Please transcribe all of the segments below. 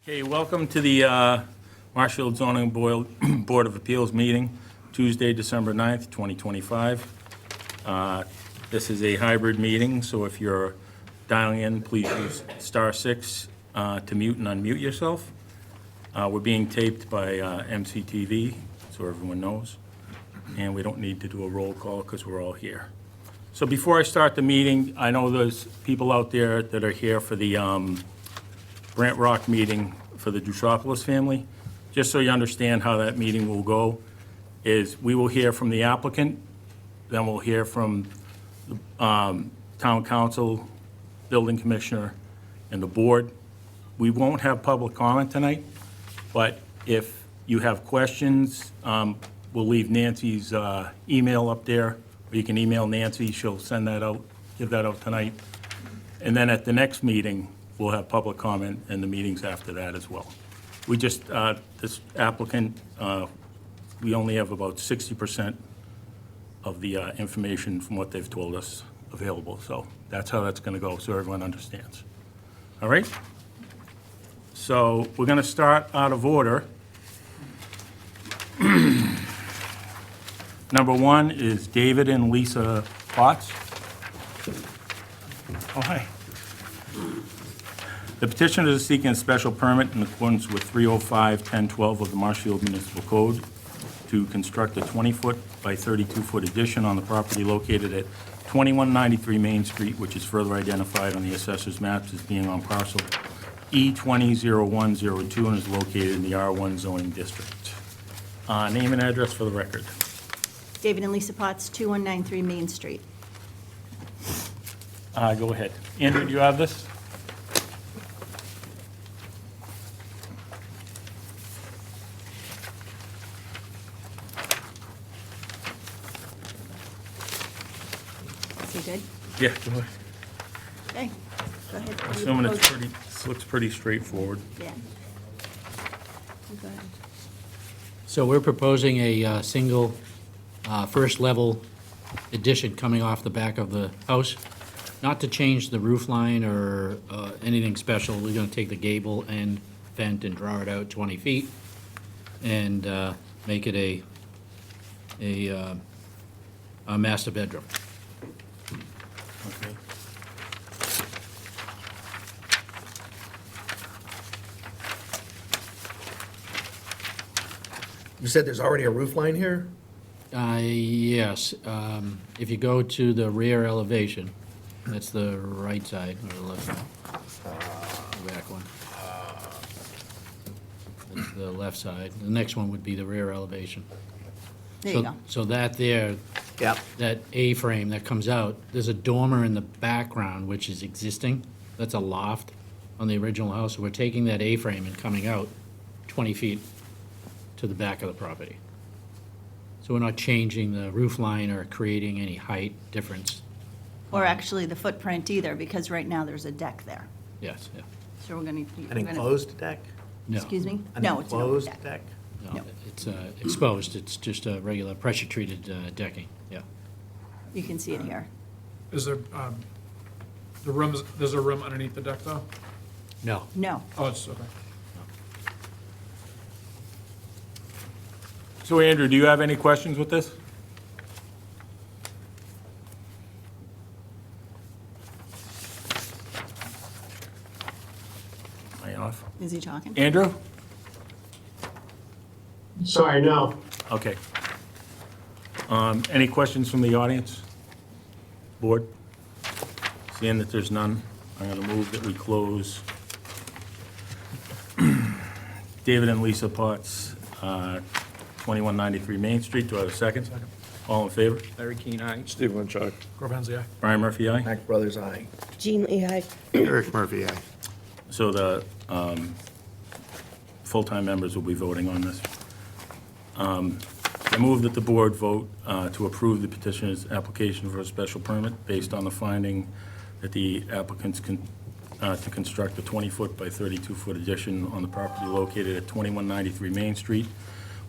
Okay, welcome to the Marshfield Zoning Board of Appeals meeting, Tuesday, December 9th, 2025. This is a hybrid meeting, so if you're dialing in, please use *6 to mute and unmute yourself. We're being taped by MCTV, so everyone knows, and we don't need to do a roll call because we're all here. So before I start the meeting, I know there's people out there that are here for the Brant Rock meeting for the Dushopoulos family. Just so you understand how that meeting will go, is we will hear from the applicant, then we'll hear from the town council, building commissioner, and the board. We won't have public comment tonight, but if you have questions, we'll leave Nancy's email up there, or you can email Nancy, she'll send that out, give that out tonight. And then at the next meeting, we'll have public comment and the meetings after that as well. We just, this applicant, we only have about 60% of the information from what they've told us available. So that's how that's going to go, so everyone understands. All right? So we're going to start out of order. Number one is David and Lisa Potts. Oh, hi. The petitioner is seeking a special permit in accordance with 305-1012 of the Marshfield Municipal Code to construct a 20-foot by 32-foot addition on the property located at 2193 Main Street, which is further identified on the assessor's maps as being on parcel E200102 and is located in the R1 zoning district. Name and address for the record. David and Lisa Potts, 2193 Main Street. Go ahead. Andrew, do you have this? Is he good? Yeah, go ahead. Okay, go ahead. What do you Assuming it's propose? pretty, this looks pretty straightforward. Yeah. You go ahead. So we're proposing a single, first-level addition coming off the back of the house. Not to change the roof line or anything special. We're going to take the gable end vent and draw it out 20 feet and make it a master bedroom. Okay. You said there's already a roof line here? Yes, if you go to the rear elevation, that's the right side or the left side. The back one. That's the left side. The next one would be the rear elevation. There you go. So that there, Yep. that A-frame that comes out, there's a dormer in the background which is existing. That's a loft on the original house. So we're taking that A-frame and coming out 20 feet to the back of the property. So we're not changing the roof line or creating any height difference. Or actually the footprint either, because right now there's a deck there. Yes, yeah. So we're going An enclosed deck? No. Excuse me? An No, it's an open enclosed deck. deck? No, No. it's exposed. It's just a regular pressure-treated decking, yeah. You can see it here. Is there, the rooms, there's a room underneath the deck though? No. No. Oh, it's, okay. So Andrew, do you have any questions with this? Am I off? Is he talking? Andrew? Sorry, no. Okay. Any questions from the audience? Board? Seeing that there's none, I'm going to move that we close David and Lisa Potts, 2193 Main Street. Do I have a second? Second. All in favor? Larry Keane, aye. Steve Winchuk. Groveland's, yeah. Brian Murphy, aye. Mac Brothers, aye. Jean Lee, aye. Eric Murphy, aye. So the full-time members will be voting on this. I move that the board vote to approve the petitioner's application for a special permit based on the finding that the applicants to construct a 20-foot by 32-foot addition on the property located at 2193 Main Street,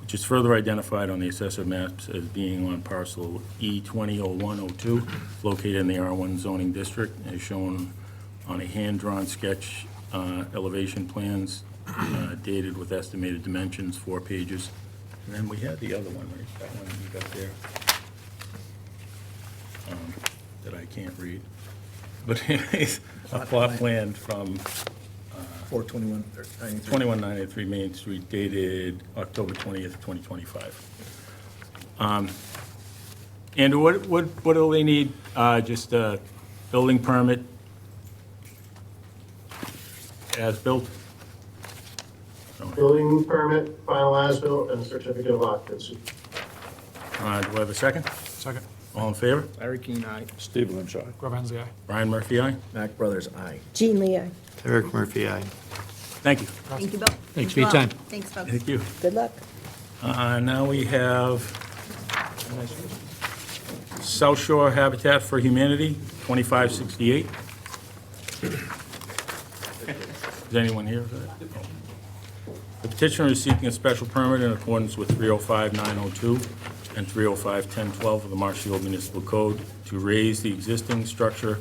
which is further identified on the assessor maps as being on parcel E200102, located in the R1 zoning district, as shown on a hand-drawn sketch elevation plans dated with estimated dimensions, 4 pages. And then we had the other one, right? That one you got there. That I can't read. But anyways, a plot plan from 421, 93. 2193 Main Street dated October 20th, 2025. Andrew, what do they need? Just a building permit as built? Building permit, final as-built, and a certificate of occupancy. Do I have a second? Second. All in favor? Larry Keane, aye. Steve Lynch, aye. Rob Hensley, aye. Brian Murphy, aye. Mac Brothers, aye. Jean Lee, aye. Eric Murphy, aye. Thank you. Thank you, Bill. Thanks for your time. Thanks, folks. Thank you. Good luck. Now we have South Shore Habitat for Humanity, 2568. Is anyone here for that? The petitioner is seeking a special permit in accordance with 305-902 and 305-1012 of the Marshfield Municipal Code to raise the existing structure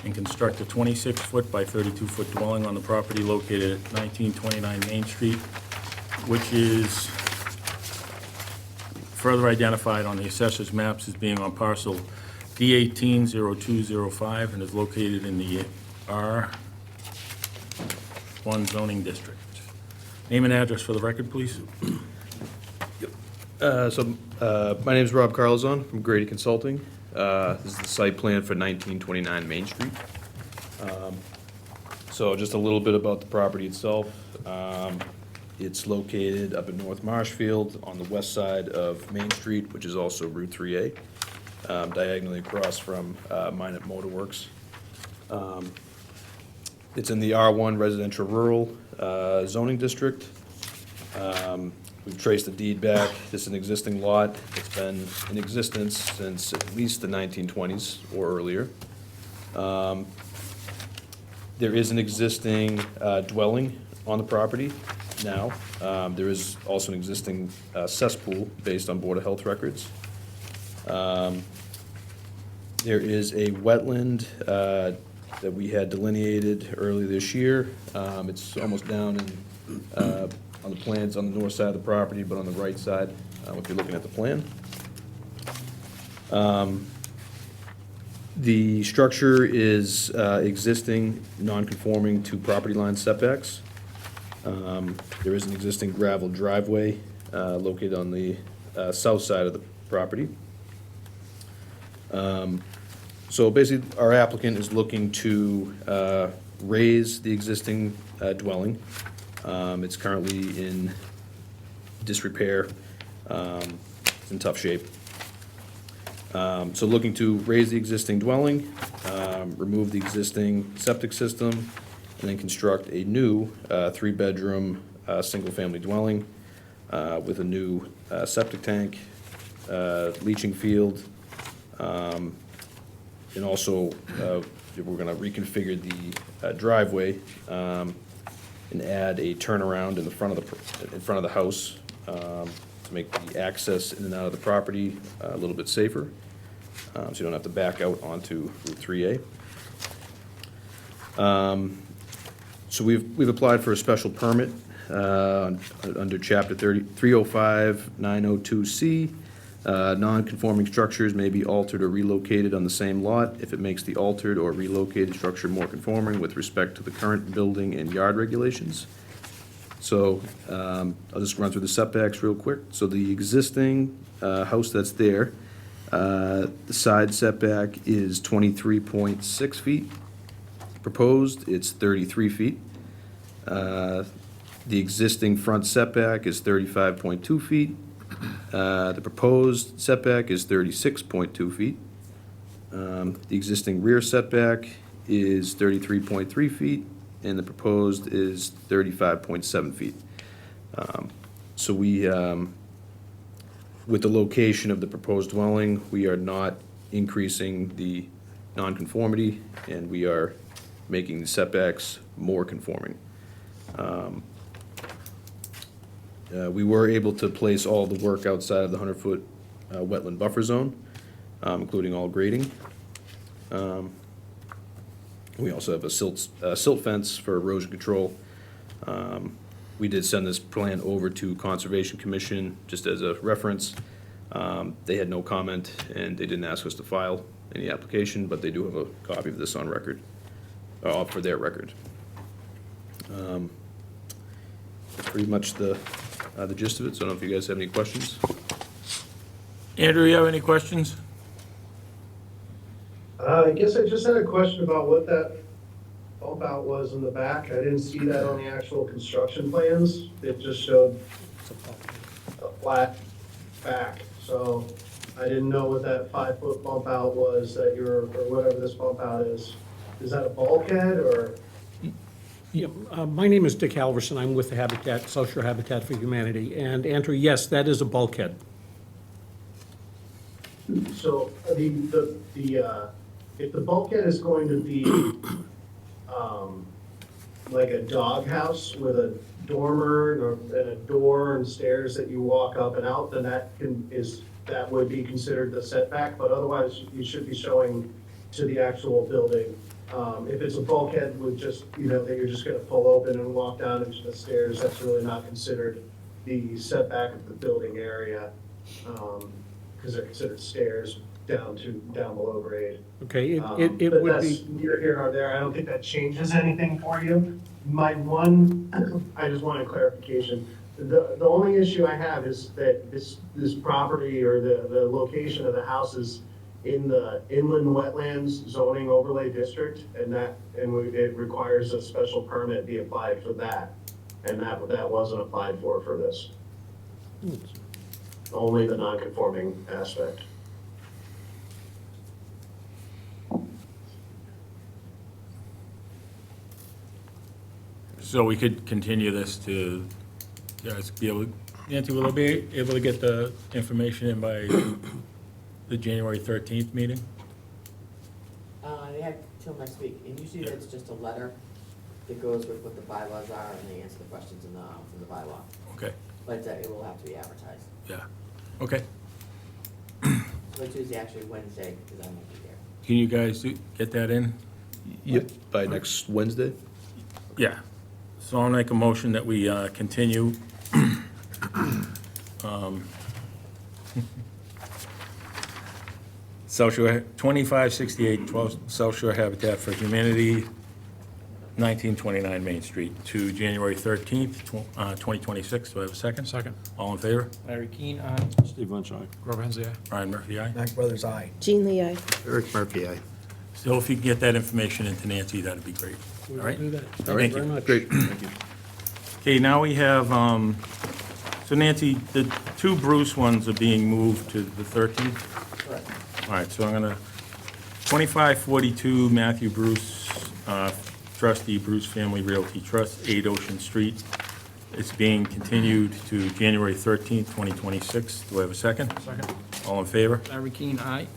and construct a 26-foot by 32-foot dwelling on the property located at 1929 Main Street, which is further identified on the assessor's maps as being on parcel D180205 and is located in the R1 zoning district. Name and address for the record, please. My name is Rob Carlzon from Grady Consulting. This is the site plan for 1929 Main Street. So just a little bit about the property itself. It's located up in North Marshfield on the west side of Main Street, which is also Route 3A, diagonally across from Minot Motor Works. It's in the R1 Residential Rural zoning district. We've traced the deed back. This is an existing lot. It's been in existence since at least the 1920s or earlier. There is an existing dwelling on the property now. There is also an existing cesspool based on Board of Health records. There is a wetland that we had delineated earlier this year. It's almost down on the plans on the north side of the property, but on the right side, if you're looking at the plan. The structure is existing, non-conforming to property line setbacks. There is an existing gravel driveway located on the south side of the property. So basically, our applicant is looking to raise the existing dwelling. It's currently in disrepair, it's in tough shape. So looking to raise the existing dwelling, remove the existing septic system, and then construct a new 3-bedroom, single-family dwelling with a new septic tank, leaching field, and also we're gonna reconfigure the driveway and add a turnaround in the front of the house to make the access in and out of the property a little bit safer, so you don't have to back out onto Route 3A. So we've applied for a special permit under Chapter 305-902C. Non-conforming structures may be altered or relocated on the same lot if it makes the altered or relocated structure more conforming with respect to the current building and yard regulations. So I'll just run through the setbacks real quick. So the existing house that's there, the side setback is 23.6 feet. Proposed, it's 33 feet. The existing front setback is 35.2 feet. The proposed setback is 36.2 feet. The existing rear setback is 33.3 feet, and the proposed is 35.7 feet. So we, with the location of the proposed dwelling, we are not increasing the nonconformity, and we are making the setbacks more conforming. We were able to place all the work outside of the 100-foot wetland buffer zone, including all grading. We also have a silt fence for erosion control. We did send this plan over to Conservation Commission, just as a reference. They had no comment, and they didn't ask us to file any application, but they do have a copy of this on record, for their record. That's pretty much the gist of it, so I don't know if you guys have any questions. Andrew, you have any questions? I guess I just had a question about what that bump out was in the back. I didn't see that on the actual construction plans. It just showed a flat back. So I didn't know what that 5-foot bump out was that or whatever this bump out is. Is that a bulkhead or? Yeah, my name is Dick Halverson. I'm with the Habitat, South Shore Habitat for Humanity. And Andrew, yes, that is a bulkhead. So, if the bulkhead is going to be, like a doghouse with a dormer and a door and stairs that you walk up and out, then that would be considered the setback, but otherwise you should be showing to the actual building. If it's a bulkhead with just, that you're just gonna pull open and walk down into the stairs, that's really not considered the setback of the building area. Because they're considered stairs down below grade. Okay, it But would that's be, neither here nor there. I don't think that changes anything for you. I just wanted clarification. The only issue I have is that this property or the location of the house is in the inland wetlands zoning overlay district, and it requires a special permit be applied for that. And that wasn't applied for this. Only the non-conforming aspect. So we could continue this to, guys be able, Nancy, will I be able to get the information in by the January 13th meeting? They have till next week, and usually that's just a letter that goes with what the bylaws are, and they answer the questions from the bylaw. Okay, But it will have to be advertised. yeah, okay. So it's usually actually Wednesday, because I won't be there. Can you guys get that in? Yep, by next Wednesday? Yeah. So I'll make a motion that we continue. South Shore, 2568 South Shore Habitat for Humanity, 1929 Main Street, to January 13th, 2026. Do I have a second? Second. All in favor? Larry Keane, aye. Steve Lunch, aye. Grover Hensey, aye. Brian Murphy, aye. Mac Brothers, aye. Jean Lee, aye. Eric Murphy, aye. So if you can get that information into Nancy, that'd be great. we All will right? do that. All Thank right, you very much. great, thank you. Okay, now we have, so Nancy, the two Bruce ones are being moved to the 13th? Correct. All right, so I'm gonna, 2542 Matthew Bruce, trustee, Bruce Family Realty Trust, 8 Ocean Street. It's being continued to January 13th, 2026. Do I have a second? Second. All in favor? Larry Keane, aye.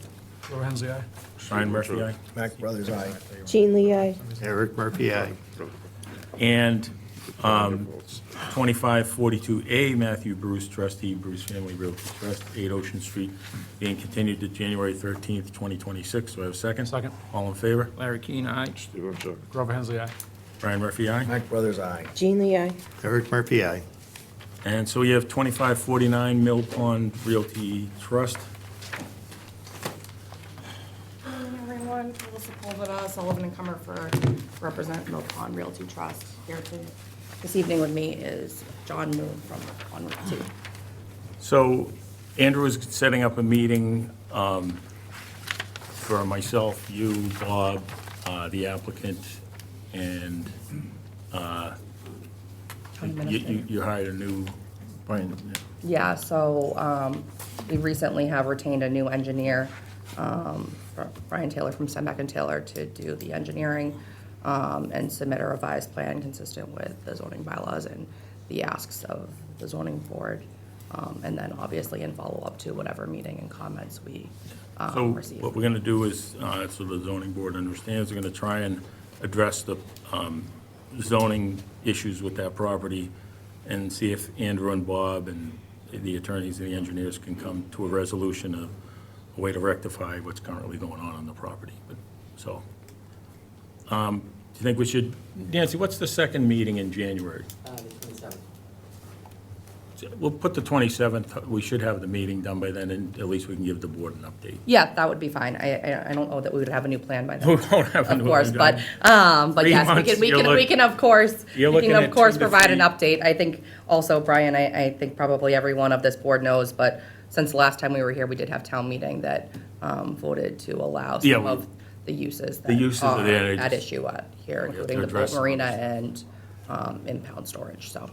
Grover Hensey, aye. Brian Murphy, aye. Mac Brothers, aye. Jean Lee, aye. Eric Murphy, aye. And 2542A Matthew Bruce, trustee, Bruce Family Realty Trust, 8 Ocean Street, being continued to January 13th, 2026. Do I have a second? Second. All in favor? Larry Keane, aye. Steve Lunch, aye. Grover Hensey, aye. Brian Murphy, aye. Mac Brothers, aye. Jean Lee, aye. Eric Murphy, aye. And so we have 2549 Mill Pond Realty Trust. Morning, everyone. Melissa Colvita, Sullivan and Comerford, represent Mill Pond Realty Trust. Here this evening with me is John Moon from Mill Pond Realty. So Andrew is setting up a meeting for myself, you, Bob, the applicant, and you hired a new, Brian, Yeah, so we recently have retained a new engineer, Brian Taylor from Sembeck and Taylor, to do the engineering and submit a revised plan consistent with the zoning bylaws and the asks of the zoning board. And then obviously in follow-up to whatever meeting and comments we So receive. what we're gonna do is, so the zoning board understands, we're gonna try and address the zoning issues with that property and see if Andrew and Bob and the attorneys and the engineers can come to a resolution, a way to rectify what's currently going on the property. But so, do you think we should, Nancy, what's the second meeting in January? The 27th. we'll put the 27th, we should have the meeting done by then, and at least we can give the board an update. Yeah, that would be fine. I don't know that we would have a new plan by then. We won't have a new Of course, one but, done. but 3 yes, months, we can of course, you're we can looking of at course 2 to provide an 3. update. I think also, Brian, I think probably everyone of this board knows, but since the last time we were here, we did have town meeting that voted to allow Yeah, some we- of the uses The uses that are are there, at just- issue here, have to including the address boat some of marina and impound storage, so.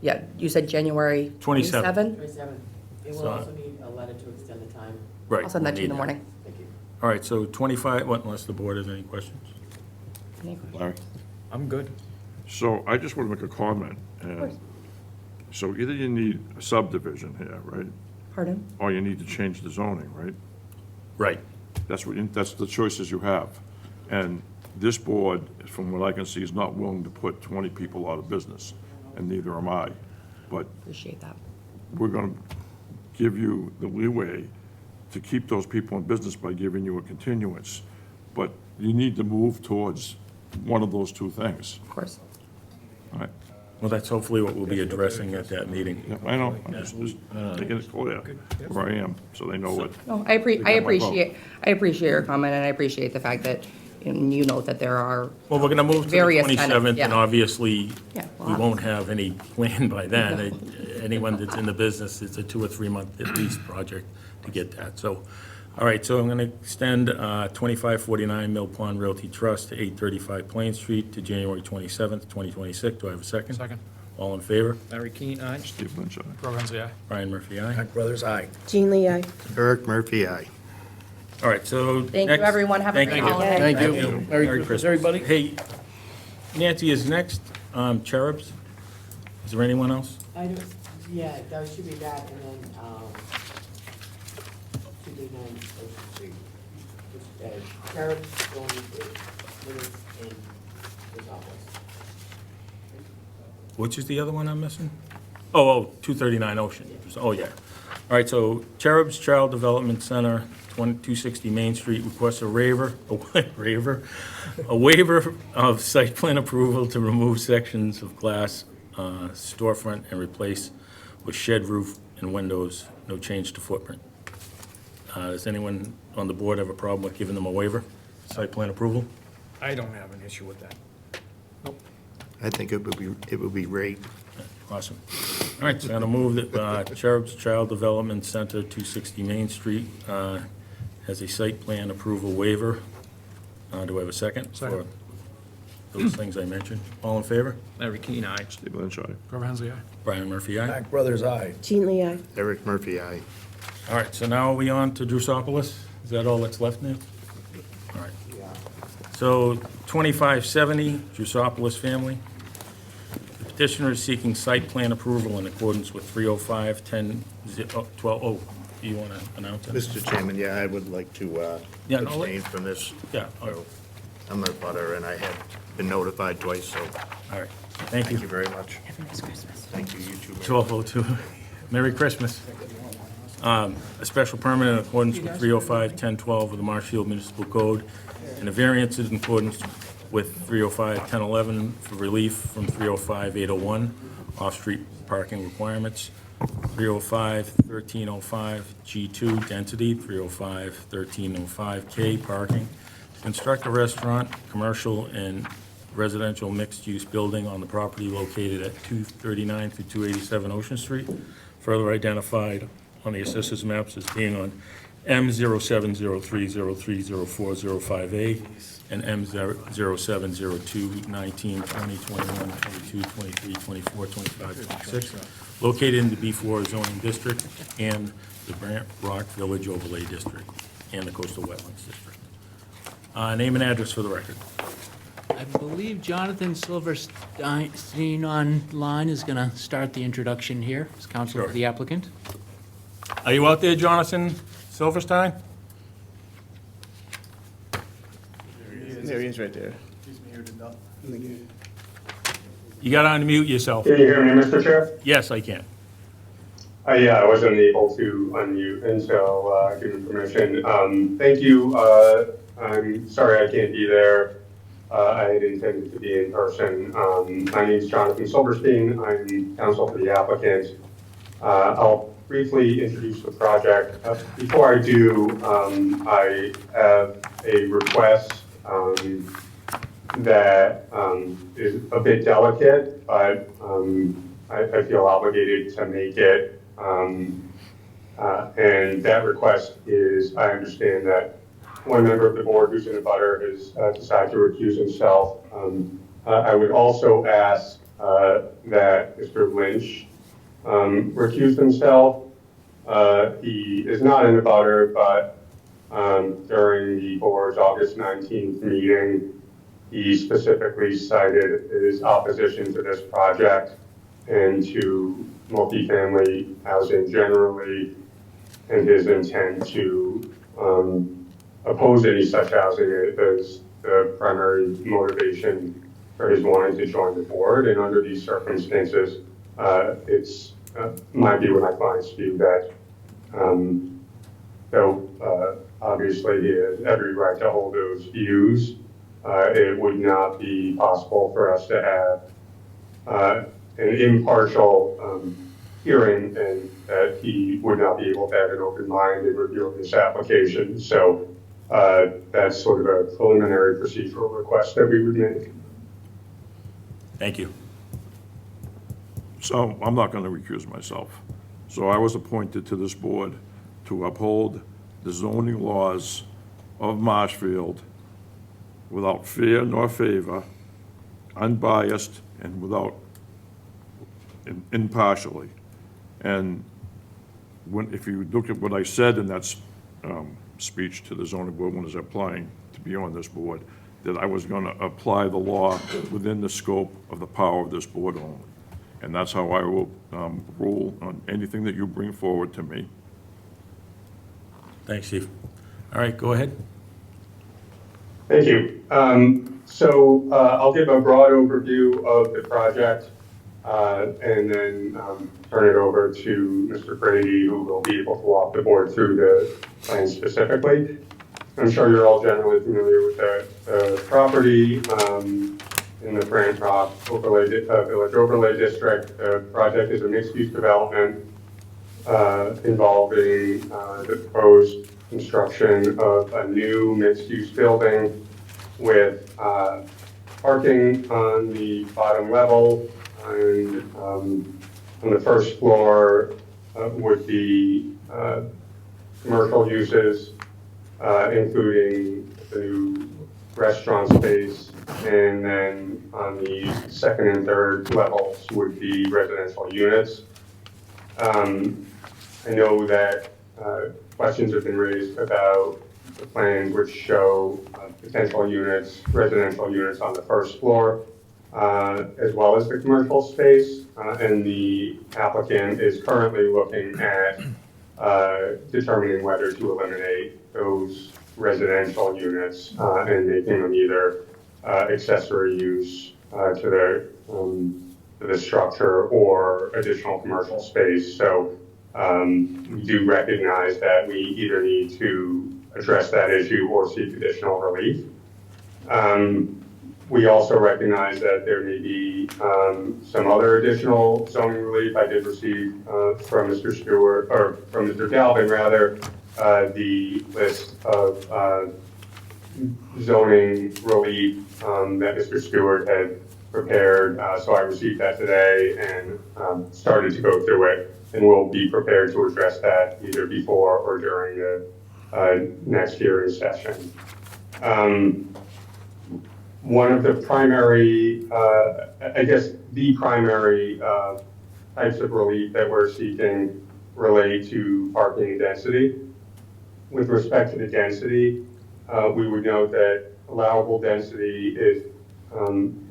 Yeah, you said January 27th. 27? 27. It will So- also need a letter to extend the time. Right. I'll send that to you in the we'll need morning. Thank you. All right, so 25, what, unless the board has any questions? Any questions? Larry? I'm good. So I just want to make a comment. And so either you need a subdivision here, right? Pardon? Or you need to change the zoning, right? Right. That's the choices you have. And this board, from what I can see, is not willing to put 20 people out of business, and neither am I. But Appreciate that. we're going to give you the leeway to keep those people in business by giving you a continuance. But you need to move towards one of those two things. Of course. All right? Well, that's hopefully what we'll be addressing at that meeting. Yeah, I know. I'm just making it clear where I am, so they know what. No, They got my I appreciate your comment, and I appreciate the fact that you note that there are, Well, we're going to move to the Various kind of- 27th, and yeah. obviously, Yeah, we'll we have- won't have any plan by then. Anyone that's in the business, it's a 2 or 3 month at least project to get that. So, all right, so I'm going to extend 2549 Mill Pond Realty Trust to 835 Plain Street to January 27th, 2026. Do I have a second? Second. All in favor? Larry Keane, aye. Steve Lynch, aye. Roe Hensy, aye. Brian Murphy, aye. Hunt Brothers, aye. Jean Lee, aye. Eric Murphy, aye. All right, so thank next- you, everyone, have a Thank great you. holiday. Thank you. Merry Merry Christmas, everybody. Hey, Nancy, is next Cherubs? Is there anyone else? I don't, yeah, that should be that, and then, 239 Ocean Street. Carrots going to minutes in his office. Which is the other one I'm missing? Oh, 239 Ocean. Oh, yeah. All right, so Cherubs Child Development Center, 260 Main Street, requests a waiver of site plan approval to remove sections of glass storefront and replace with shed roof and windows, no change to footprint. Does anyone on the board have a problem with giving them a waiver, site plan approval? I don't have an issue with that. I think it would be great. Awesome. All right, so I'm going to move that Cherubs Child Development Center, 260 Main Street, has a site plan approval waiver. Do I have a second? Second. For those things I mentioned. All in favor? Larry Keane, aye. Steve Lynch, aye. Roe Hensy, aye. Brian Murphy, aye. Hunt Brothers, aye. Jean Lee, aye. Eric Murphy, aye. All right, so now are we on to Drusopoulos? Is that all that's left now? All right. So 2570, Drusopoulos family. The petitioner is seeking site plan approval in accordance with 305-10-12. Oh, do you want to announce it? Mr. Chairman, yeah, I would like to Yeah, no, abstain from this. Yeah, all right. I'm a butter, and I have been notified twice, so All right. Thank thank you you. very much. Have a nice Christmas. Thank you, you too. Mary. 1202. Merry Christmas. A special permit in accordance with 305-1012 of the Marshfield Municipal Code, and a variance in accordance with 305-1011 for relief from 305-801 off-street parking requirements, 305-1305 G2 density, 305-1305K parking, to construct a restaurant, commercial, and residential mixed-use building on the property located at 239 through 287 Ocean Street, further identified on the assessors maps as being on M0703030405A and M0702 19 20 21 22 23 24 25 26, located in the B4 zoning district and the Brant Rock Village Overlay District and the Coastal Wetlands District. Name and address for the record. I believe Jonathan Silverstein online is going to start the introduction here as counsel Sure. for the applicant. Are you out there, Jonathan Silverstein? There he is right there. You got to unmute yourself. Can you hear me, Mr. Chair? Yes, I can. Yeah, I wasn't able to unmute until given permission. Thank you. I'm sorry I can't be there I had intended to be in person. My name is Jonathan Silverstein. I'm counsel for the applicant. I'll briefly introduce the project. Before I do, I have a request that is a bit delicate, but I feel obligated to make it. And that request is, I understand that one member of the board who's in a butter has decided to recuse himself. I would also ask that Mr. Lynch recuse himself. He is not in a butter, but during the board's August 19th meeting, he specifically cited his opposition to this project and to multifamily housing generally, and his intent to oppose any such housing as the primary motivation for his wanting to join the board. And under these circumstances, it's my view and my client's view that though obviously he has every right to hold those views, it would not be possible for us to have an impartial hearing, and that he would not be able to have an open mind in reviewing this application. So that's sort of a preliminary procedural request that we would make. Thank you. So I'm not going to recuse myself. So I was appointed to this board to uphold the zoning laws of Marshfield without fear nor favor, unbiased and without impartially. And if you look at what I said in that speech to the zoning board when I was applying to be on this board, that I was going to apply the law within the scope of the power of this board only. And that's how I will rule on anything that you bring forward to me. Thanks, Chief. All right, go ahead. Thank you. I'll give a broad overview of the project and then turn it over to Mr. Brady, who will be able to walk the board through the plan specifically. I'm sure you're all generally familiar with the property in the Brant Rock Village Overlay District. The project is a mixed-use development involving the proposed construction of a new mixed-use building with parking on the bottom level, and on the first floor would be commercial uses, including the new restaurant space, and then on the second and third levels would be residential units. I know that questions have been raised about the plan which show potential units, residential units on the first floor, as well as the commercial space, and the applicant is currently looking at determining whether to eliminate those residential units and making them either accessory use to the structure or additional commercial space. So we do recognize that we either need to address that issue or seek additional relief. We also recognize that there may be some other additional zoning relief. I did receive from Mr. Stewart, or from Mr. Galvin rather, the list of zoning relief that Mr. Stewart had prepared. So I received that today and started to go through it, and we'll be prepared to address that either before or during the next hearing session. One of the primary, I guess the primary types of relief that we're seeking relate to parking and density. With respect to the density, we would note that allowable density is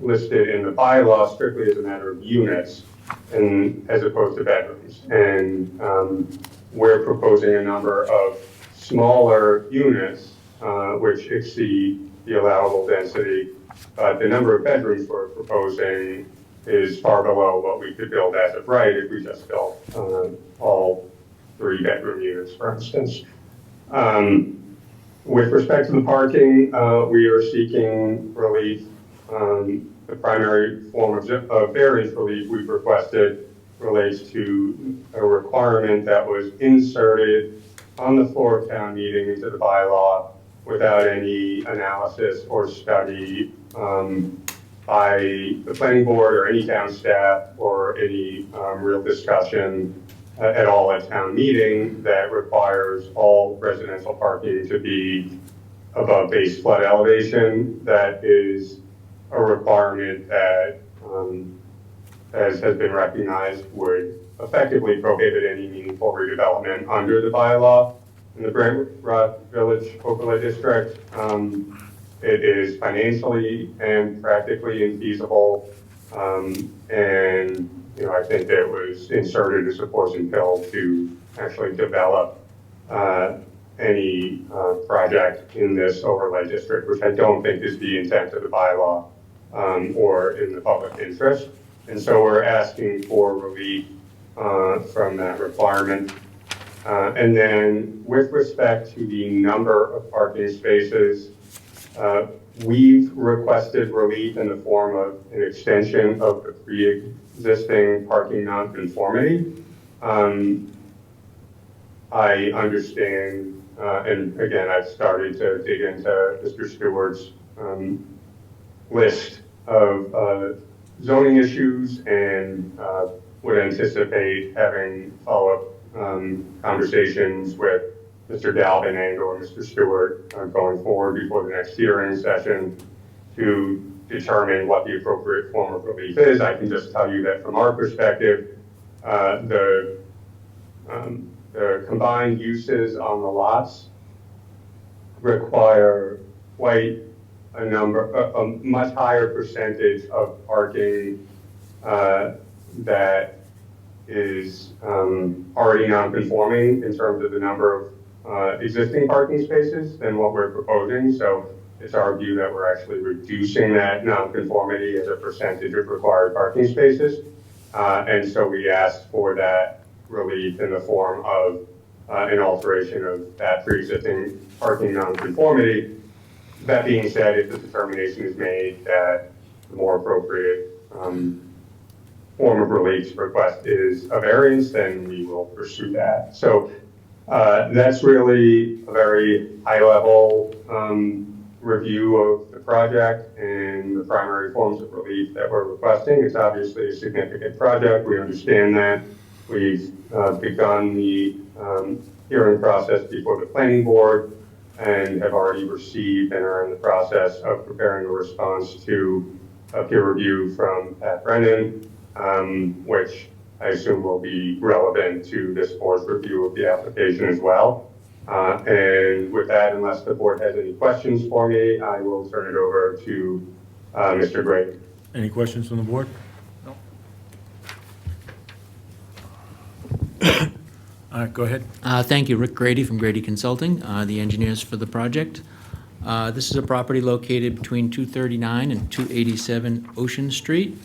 listed in the bylaw strictly as a matter of units and as opposed to bedrooms. And we're proposing a number of smaller units which exceed the allowable density. The number of bedrooms we're proposing is far below what we could build as of right if we just built all 3-bedroom units, for instance. With respect to the parking, we are seeking relief. The primary form of variance relief we've requested relates to a requirement that was inserted on the floor of town meeting into the bylaw without any analysis or study by the planning board or any town staff or any real discussion at all at town meeting, that requires all residential parking to be above base flood elevation. That is a requirement that, as has been recognized, would effectively prohibit any meaningful redevelopment under the bylaw in the Brent Rock Village Overlay District. It is financially and practically infeasible, and I think it was inserted as a poison pill to actually develop any project in this overlay district, which I don't think is the intent of the bylaw or in the public interest. And so we're asking for relief from that requirement. And then with respect to the number of parking spaces, we've requested relief in the form of an extension of the pre-existing parking nonconformity. I understand, and again, I've started to dig into Mr. Stewart's list of zoning issues and would anticipate having follow-up conversations with Mr. Galvin and or Mr. Stewart going forward before the next hearing session to determine what the appropriate form of relief is. I can just tell you that from our perspective, the combined uses on the lots require quite a much higher percentage of parking that is already non-conforming in terms of the number of existing parking spaces than what we're proposing. So it's our view that we're actually reducing that non-conformity as a percentage of required parking spaces. And so we asked for that relief in the form of an alteration of that pre-existing parking non-conformity. That being said, if the determination is made that the more appropriate form of relief request is a variance, then we will pursue that. So that's really a very high-level review of the project and the primary forms of relief that we're requesting. It's obviously a significant project. We understand that. We've begun the hearing process before the planning board and have already received and are in the process of preparing a response to a peer review from Pat Brennan, which I assume will be relevant to this board's review of the application as well. And with that, unless the board has any questions for me, I will turn it over to Mr. Gray. Any questions from the board? Go ahead. Thank you, Rick Grady from Grady Consulting, the engineers for the project. This is a property located between 239 and 287 Ocean Street,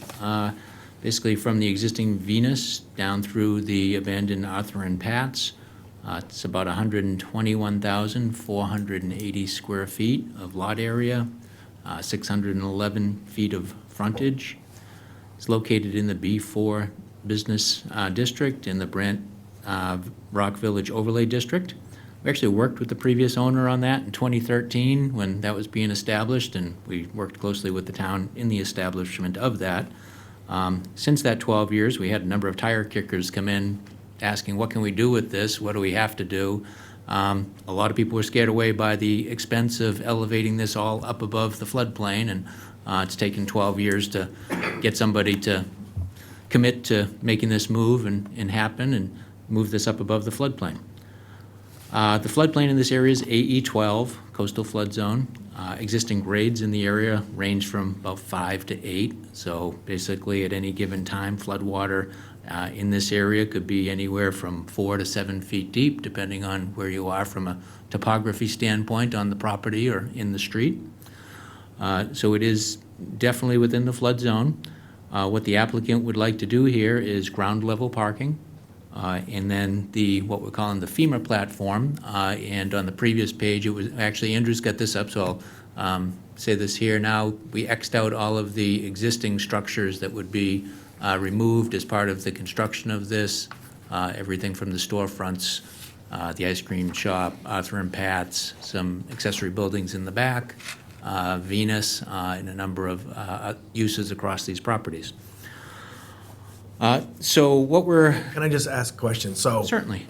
basically from the existing Venus down through the abandoned Arthur and Pat's. It's about 121,480 square feet of lot area, 611 feet of frontage. It's located in the B4 Business District in the Brent Rock Village Overlay District. We actually worked with the previous owner on that in 2013 when that was being established, and we worked closely with the town in the establishment of that. Since that 12 years, we had a number of tire kickers come in asking, what can we do with this? What do we have to do? A lot of people were scared away by the expense of elevating this all up above the floodplain, and it's taken 12 years to get somebody to commit to making this move and happen and move this up above the floodplain. The floodplain in this area is AE12, coastal flood zone. Existing grades in the area range from about 5 to 8. So basically at any given time, floodwater in this area could be anywhere from 4 to 7 feet deep, depending on where you are from a topography standpoint on the property or in the street. So it is definitely within the flood zone. What the applicant would like to do here is ground level parking. And then what we're calling the FEMA platform, and on the previous page, it was, actually Andrew's got this up, so I'll say this here now. We X'd out all of the existing structures that would be removed as part of the construction of this, everything from the storefronts, the ice cream shop, Arthur and Pat's, some accessory buildings in the back, Venus, and a number of uses across these properties. So what we're... Can I just ask a question? So Certainly.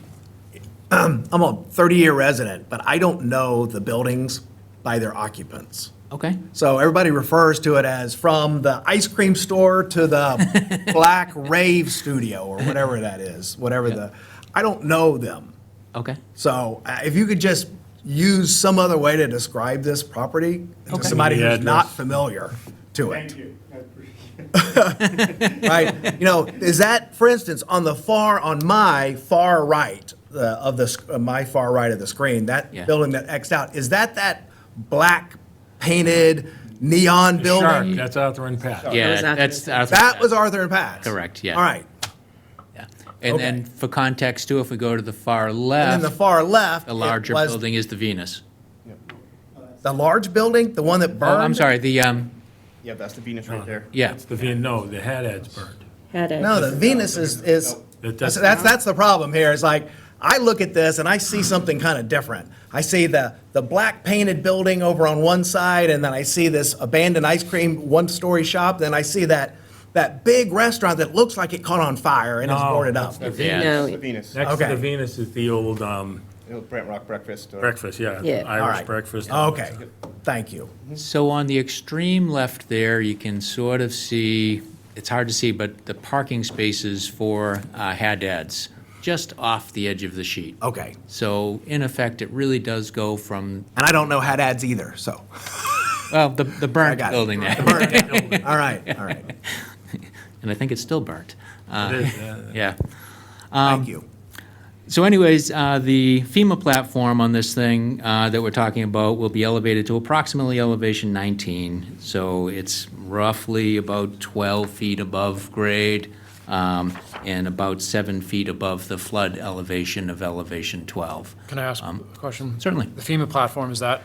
I'm a 30-year resident, but I don't know the buildings by their occupants. Okay. So everybody refers to it as from the ice cream store to the Black Rave Studio or whatever that is, I don't know them. Okay. So if you could just use some other way to describe this property to somebody The who's not address. familiar to it. Thank you. I appreciate it. Right? You know, is that, for instance, on my far right my far right of the screen, that Yeah. building that X'd out, is that black painted neon Shark, building? that's Arthur and Pat. Yeah, that's... That was Arthur and Pat's? Correct, yeah. All right. Yeah. And then Okay. for context too, if we go to the far And left, then the far left, the it larger was building is the Venus. the large building, the one that Oh, burned? I'm sorry, Yeah, that's the Venus right there. yeah. That's no, the Hadad's burned. No, the Venus is, that's the problem here. It's like, I look at this and I see something kind of different. I see the black painted building over on one side, and then I see this abandoned ice cream one-story shop, then I see that big restaurant that looks like it caught on fire and is No, boarded up. that's the Yeah. That's the Venus. Next to Okay. the Venus is the old Brent Rock Breakfast. breakfast, yeah. Yeah. All Irish right. breakfast. Okay, thank you. So on the extreme left there, you can sort of see, it's hard to see, but the parking spaces for Haddad's, just off the edge of the sheet. Okay, So in effect, it really does go from, and I don't know Haddad's either, so. well, the burnt got it. building there. All right, all right. And I think it's still burnt. It is, Yeah. Thank you. So anyways, the FEMA platform on this thing that we're talking about will be elevated to approximately elevation 19. So it's roughly about 12 feet above grade and about 7 feet above the flood elevation of elevation 12. Can I ask a question? Certainly. The FEMA platform, is that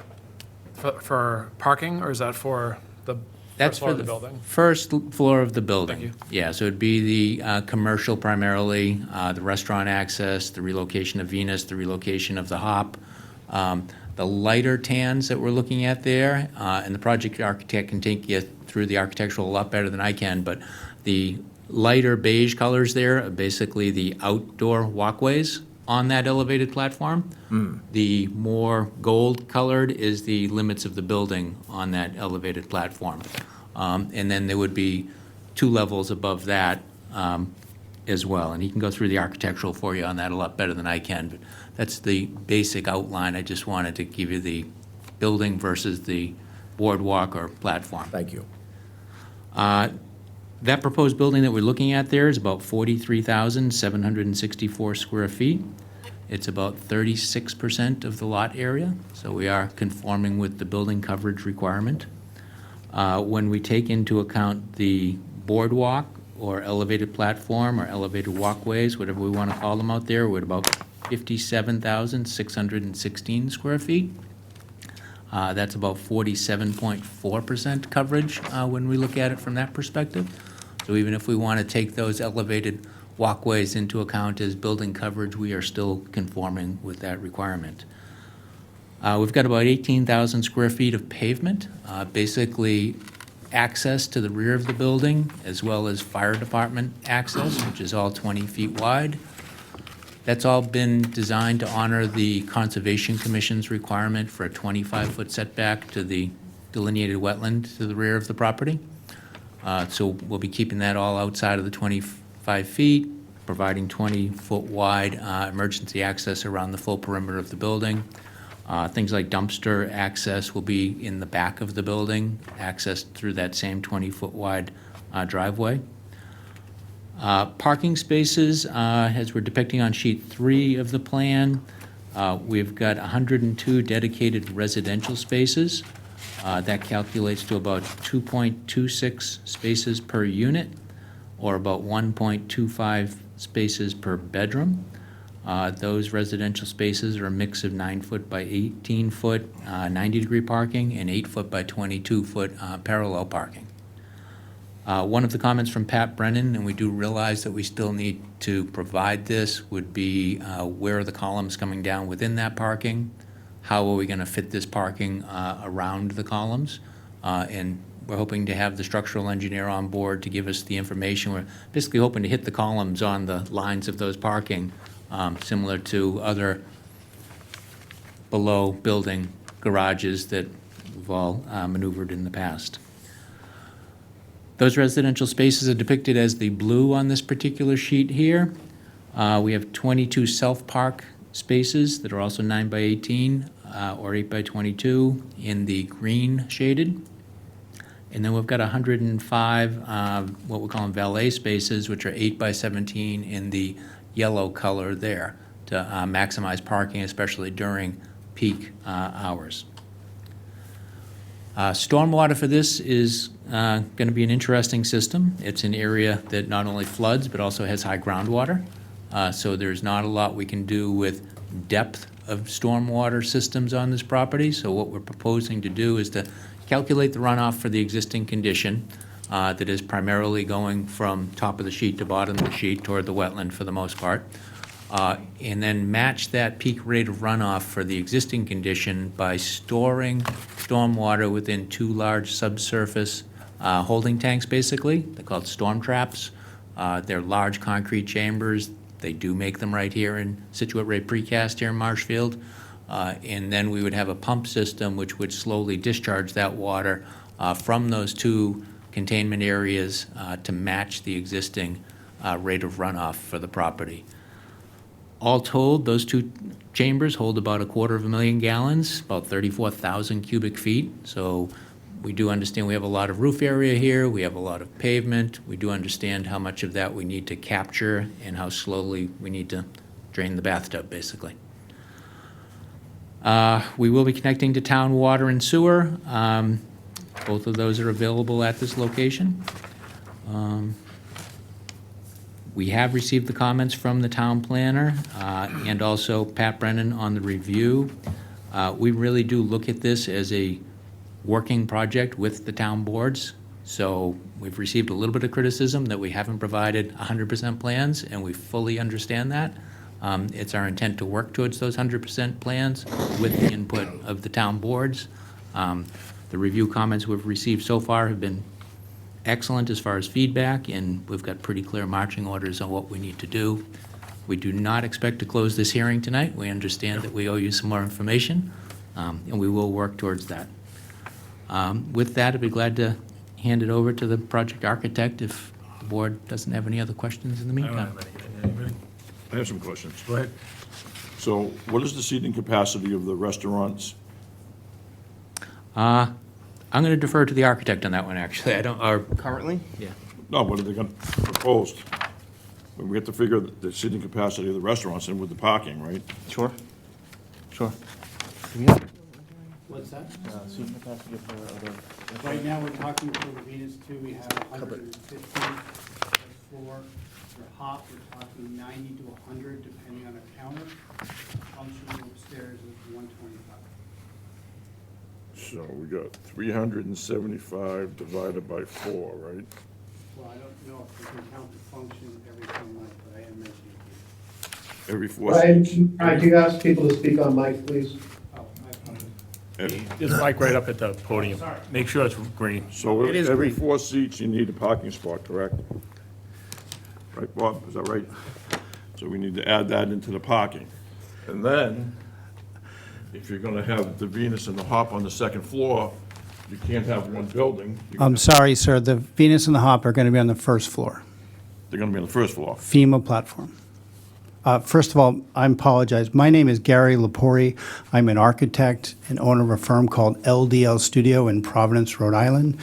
for parking, or is that for the That's first floor for of the the building? first floor of the building. Thank you. Yeah, so it'd be the commercial primarily, the restaurant access, the relocation of Venus, the relocation of the Hop. The lighter tans that we're looking at there, and the project architect can take you through the architectural a lot better than I can, but the lighter beige colors there are basically the outdoor walkways on that elevated platform. The more gold colored is the limits of the building on that elevated platform. And then there would be 2 levels above that as well. And he can go through the architectural for you on that a lot better than I can. But that's the basic outline. I just wanted to give you the building versus the boardwalk or platform. Thank you. That proposed building that we're looking at there is about 43,764 square feet. It's about 36% of the lot area, so we are conforming with the building coverage requirement. When we take into account the boardwalk or elevated platform or elevated walkways, whatever we want to call them out there, we're at about 57,616 square feet. That's about 47.4% coverage when we look at it from that perspective. So even if we want to take those elevated walkways into account as building coverage, we are still conforming with that requirement. We've got about 18,000 square feet of pavement, basically access to the rear of the building, as well as fire department access, which is all 20 feet wide. That's all been designed to honor the Conservation Commission's requirement for a 25-foot setback to the delineated wetland to the rear of the property. So we'll be keeping that all outside of the 25 feet, providing 20-foot wide emergency access around the full perimeter of the building. Things like dumpster access will be in the back of the building, accessed through that same 20-foot wide driveway. Parking spaces, as we're depicting on sheet 3 of the plan, we've got 102 dedicated residential spaces. That calculates to about 2.26 spaces per unit, or about 1.25 spaces per bedroom. Those residential spaces are a mix of 9-foot by 18-foot 90-degree parking and 8-foot by 22-foot parallel parking. One of the comments from Pat Brennan, and we do realize that we still need to provide this, would be where are the columns coming down within that parking? How are we going to fit this parking around the columns? And we're hoping to have the structural engineer on board to give us the information. We're basically hoping to hit the columns on the lines of those parking, similar to other below building garages that we've all maneuvered in the past. Those residential spaces are depicted as the blue on this particular sheet here. We have 22 self-park spaces that are also 9 by 18 or 8 by 22 in the green shaded. And then we've got 105 what we're calling valet spaces, which are 8 by 17 in the yellow color there to maximize parking, especially during peak hours. Stormwater for this is going to be an interesting system. It's an area that not only floods, but also has high groundwater. So there's not a lot we can do with depth of stormwater systems on this property. So what we're proposing to do is to calculate the runoff for the existing condition that is primarily going from top of the sheet to bottom of the sheet toward the wetland for the most part. And then match that peak rate of runoff for the existing condition by storing stormwater within 2 large subsurface holding tanks, basically. They're called storm traps. They're large concrete chambers. They do make them right here in Situate Ray Precast here in Marshfield. And then we would have a pump system which would slowly discharge that water from those 2 containment areas to match the existing rate of runoff for the property. All told, those 2 chambers hold about 250,000 gallons, about 34,000 cubic feet. So we do understand we have a lot of roof area here, we have a lot of pavement, we do understand how much of that we need to capture and how slowly we need to drain the bathtub, basically. We will be connecting to town water and sewer. Both of those are available at this location. We have received the comments from the town planner and also Pat Brennan on the review. We really do look at this as a working project with the town boards. So we've received a little bit of criticism that we haven't provided 100% plans, and we fully understand that. It's our intent to work towards those 100% plans with the input of the town boards. The review comments we've received so far have been excellent as far as feedback, and we've got pretty clear marching orders on what we need to do. We do not expect to close this hearing tonight. We understand that we owe you some more information, and we will work towards that. With that, I'd be glad to hand it over to the project architect if the board doesn't have any other questions in the meantime. I have some questions. Go ahead. So what is the seating capacity of the restaurants? I'm going to defer to the architect on that one, actually. I don't, or, Currently? yeah. No, what are they going to propose? We have to figure the seating capacity of the restaurants in with the parking, right? Sure. Sure. What's that? Right now, we're talking for the Venus 2, we have 150 first floor. For hot, we're talking 90 to 100, depending on the counter. Functional upstairs is 125. So we got 375 divided by 4, right? Well, I don't know if we can count the function every time, but I am mentioning it. Every 4 Brian, seats. can you ask people to speak on mic, please? Oh, I apologize. There's a mic right up at the podium. Sorry. Make sure it's green. So It is every green. 4 seats, you need a parking spot, correct? Right, Bob, is that right? So we need to add that into the parking. And then, if you're gonna have the Venus and the Hop on the 2nd floor, you can't have one building. I'm sorry, sir, the Venus and the Hop are going to be on the first floor, They're gonna be on the 1st floor. FEMA platform. First of all, I apologize. My name is Gary Lepori. I'm an architect and owner of a firm called LDL Studio in Providence, Rhode Island.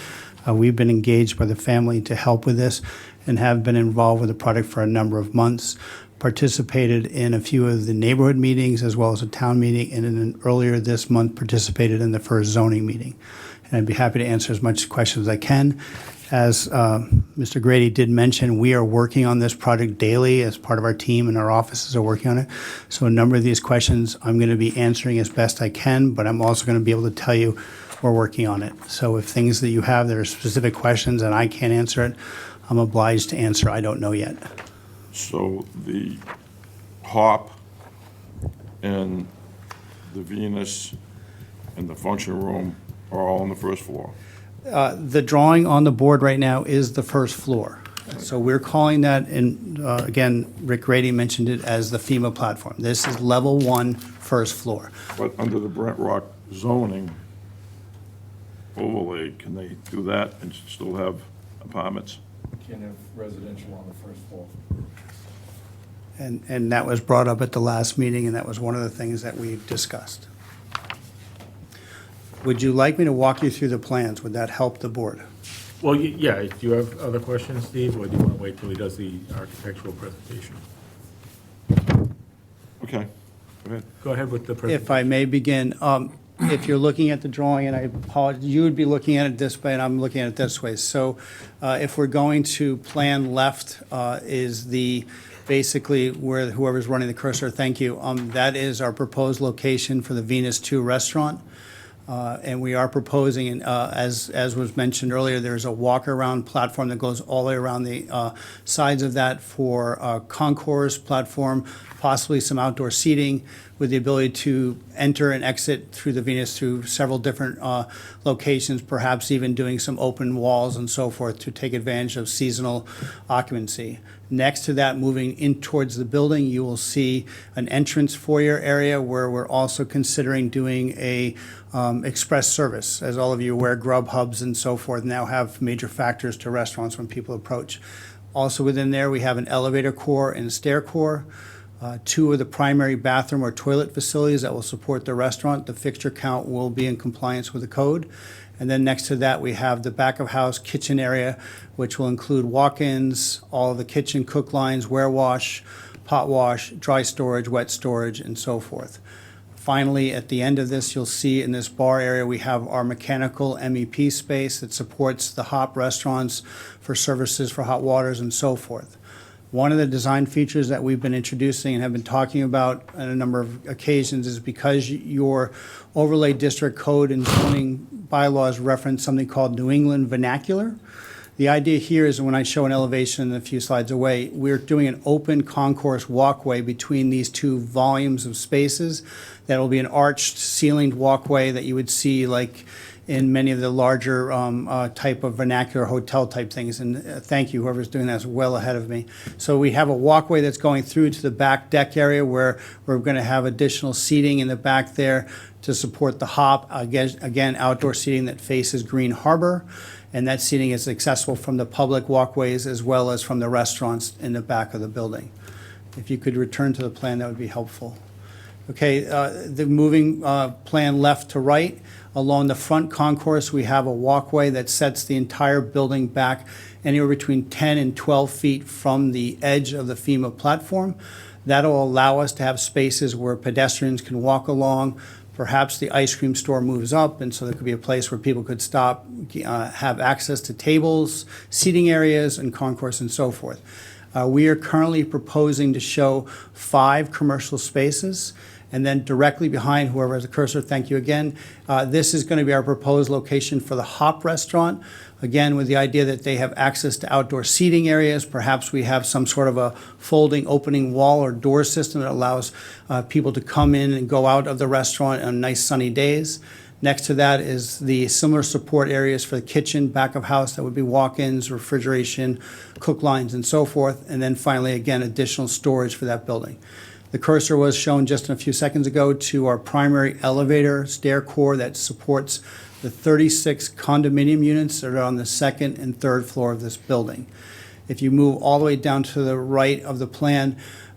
We've been engaged by the family to help with this and have been involved with the project for a number of months, participated in a few of the neighborhood meetings as well as a town meeting, and then earlier this month participated in the first zoning meeting. And I'd be happy to answer as much questions as I can. As Mr. Grady did mention, we are working on this project daily as part of our team, and our offices are working on it. So a number of these questions I'm going to be answering as best I can, but I'm also going to be able to tell you we're working on it. So if things that you have that are specific questions and I can't answer it, I'm obliged to answer, I don't know yet. So the hop and the Venus and the function room are all on the first floor? The drawing on the board right now is the first floor. So we're calling that, and again, Rick Grady mentioned it as the FEMA platform. This is level 1, first floor. But under the Brent Rock zoning overlay, can they do that and still have apartments? Can't have residential on the first floor. And that was brought up at the last meeting, and that was one of the things that we discussed. Would you like me to walk you through the plans? Would that help the board? Well, yeah, do you have other questions, Steve, or do you want to wait till he does the architectural presentation? Okay, go ahead. Go ahead with the presentation. If I may begin, if you're looking at the drawing, and I apologize, you would be looking at it this way, and I'm looking at it this way. So if we're going to plan left is basically where whoever's running the cursor, thank you, that is our proposed location for the Venus 2 restaurant. And we are proposing, and as was mentioned earlier, there's a walk-around platform that goes all the way around the sides of that for a concourse platform, possibly some outdoor seating with the ability to enter and exit through the Venus through several different locations, perhaps even doing some open walls and so forth to take advantage of seasonal occupancy. Next to that, moving in towards the building, you will see an entrance foyer area where we're also considering doing a express service. As all of you are aware, Grub hubs and so forth now have major factors to restaurants when people approach. Also within there, we have an elevator core and stair core. 2 of the primary bathroom or toilet facilities that will support the restaurant. The fixture count will be in compliance with the code. And then next to that, we have the back of house kitchen area, which will include walk-ins, all of the kitchen cook lines, warewash, pot wash, dry storage, wet storage, and so forth. Finally, at the end of this, you'll see in this bar area, we have our mechanical MEP space that supports the hop restaurants for services for hot waters and so forth. One of the design features that we've been introducing and have been talking about on a number of occasions is because your overlay district code and zoning bylaws reference something called New England vernacular. The idea here is when I show an elevation a few slides away, we're doing an open concourse walkway between these 2 volumes of spaces. That will be an arched ceilinged walkway that you would see like in many of the larger type of vernacular hotel type things. And thank you, whoever's doing that is well ahead of me. So we have a walkway that's going through to the back deck area where we're going to have additional seating in the back there to support the hop. Again, outdoor seating that faces Green Harbor. And that seating is accessible from the public walkways as well as from the restaurants in the back of the building. If you could return to the plan, that would be helpful. Okay, the moving plan left to right. Along the front concourse, we have a walkway that sets the entire building back anywhere between 10 and 12 feet from the edge of the FEMA platform. That'll allow us to have spaces where pedestrians can walk along. Perhaps the ice cream store moves up, and so there could be a place where people could stop, have access to tables, seating areas, and concourse and so forth. We are currently proposing to show 5 commercial spaces. And then directly behind whoever has a cursor, thank you again, this is going to be our proposed location for the Hop restaurant. Again, with the idea that they have access to outdoor seating areas. Perhaps we have some sort of a folding opening wall or door system that allows people to come in and go out of the restaurant on nice sunny days. Next to that is the similar support areas for the kitchen, back of house, that would be walk-ins, refrigeration, cook lines, and so forth. And then finally, again, additional storage for that building. The cursor was shown just a few seconds ago to our primary elevator stair core that supports the 36 condominium units that are on the 2nd and 3rd floor of this building. If you move all the way down to the right of the plan,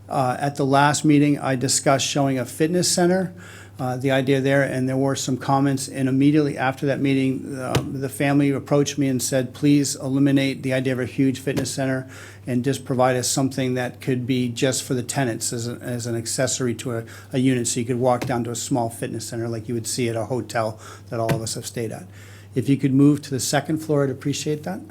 at the last meeting, I discussed showing a fitness center. The idea there, and there were some comments, and immediately after that meeting, the family approached me and said, please eliminate the idea of a huge fitness center and just provide us something that could be just for the tenants as an accessory to a unit, so you could walk down to a small fitness center like you would see at a hotel that all of us have stayed at. If you could move to the 2nd floor, I'd appreciate that.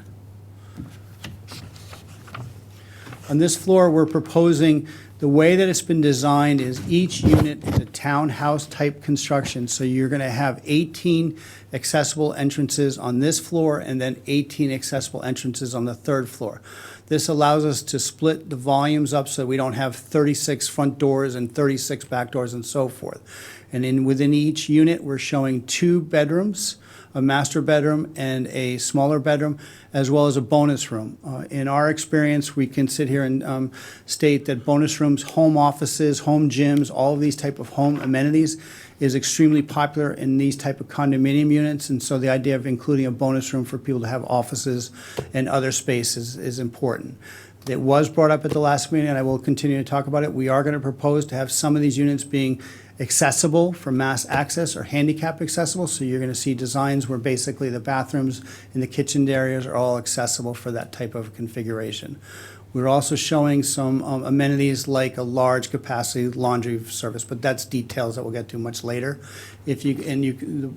On this floor, we're proposing, the way that it's been designed is each unit is a townhouse-type construction, so you're going to have 18 accessible entrances on this floor and then 18 accessible entrances on the third floor. This allows us to split the volumes up so we don't have 36 front doors and 36 back doors and so forth. And within each unit, we're showing 2 bedrooms, a master bedroom and a smaller bedroom, as well as a bonus room. In our experience, we can sit here and state that bonus rooms, home offices, home gyms, all of these type of home amenities is extremely popular in these type of condominium units. And so the idea of including a bonus room for people to have offices and other spaces is important. It was brought up at the last meeting, and I will continue to talk about it. We are going to propose to have some of these units being accessible for mass access or handicap accessible. So you're going to see designs where basically the bathrooms and the kitchen areas are all accessible for that type of configuration. We're also showing some amenities like a large capacity laundry service, but that's details that we'll get to much later. The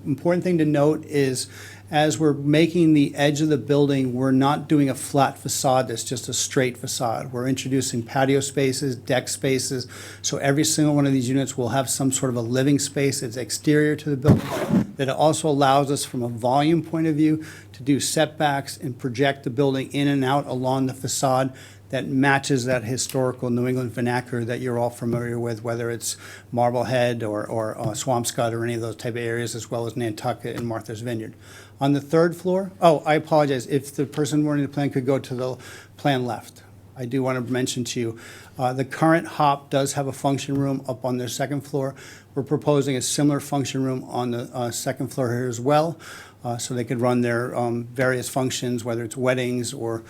important thing to note is, as we're making the edge of the building, we're not doing a flat facade that's just a straight facade. We're introducing patio spaces, deck spaces, so every single one of these units will have some sort of a living space that's exterior to the building, that also allows us from a volume point of view to do setbacks and project the building in and out along the facade that matches that historical New England vernacular that you're all familiar with, whether it's Marblehead or Swampscott or any of those type of areas, as well as Nantucket and Martha's Vineyard. On the third floor, I apologize, if the person running the plan could go to the plan left. I do want to mention to you, the current HOP does have a function room up on their second floor. We're proposing a similar function room on the second floor here as well, so they could run their various functions, whether it's weddings or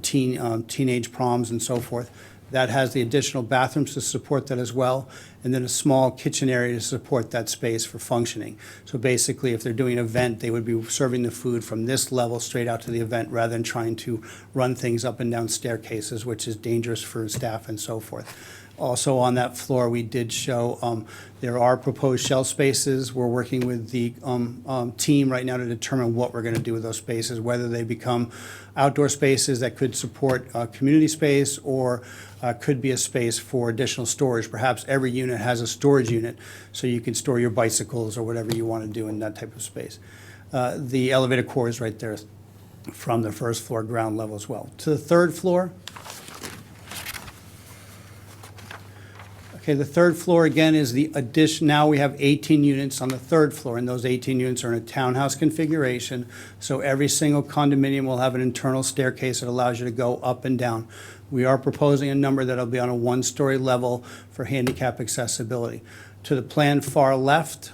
teenage proms and so forth. That has the additional bathrooms to support that as well, and then a small kitchen area to support that space for functioning. So basically, if they're doing an event, they would be serving the food from this level straight out to the event rather than trying to run things up and down staircases, which is dangerous for staff and so forth. Also on that floor, we did show there are proposed shelf spaces. We're working with the team right now to determine what we're going to do with those spaces, whether they become outdoor spaces that could support community space or could be a space for additional storage. Perhaps every unit has a storage unit, so you can store your bicycles or whatever you want to do in that type of space. The elevator core is right there from the first floor ground level as well. To the third floor. Okay, the third floor, again, is the addition. Now we have 18 units on the third floor, and those 18 units are in a townhouse configuration. So every single condominium will have an internal staircase that allows you to go up and down. We are proposing a number that'll be on a one-story level for handicap accessibility. To the plan far left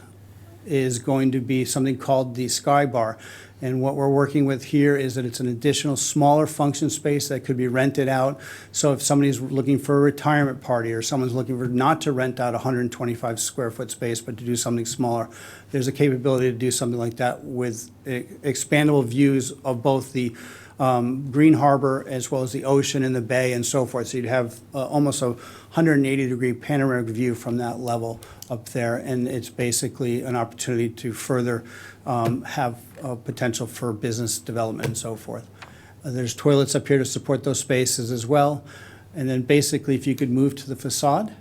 is going to be something called the Sky Bar. And what we're working with here is that it's an additional smaller function space that could be rented out. So if somebody's looking for a retirement party or someone's looking for not to rent out a 125 square foot space, but to do something smaller, there's a capability to do something like that with expandable views of both the Green Harbor as well as the ocean and the bay and so forth. So you'd have almost a 180-degree panoramic view from that level up there. And it's basically an opportunity to further have potential for business development and so forth. There's toilets up here to support those spaces as well. And then basically, if you could move to the facade.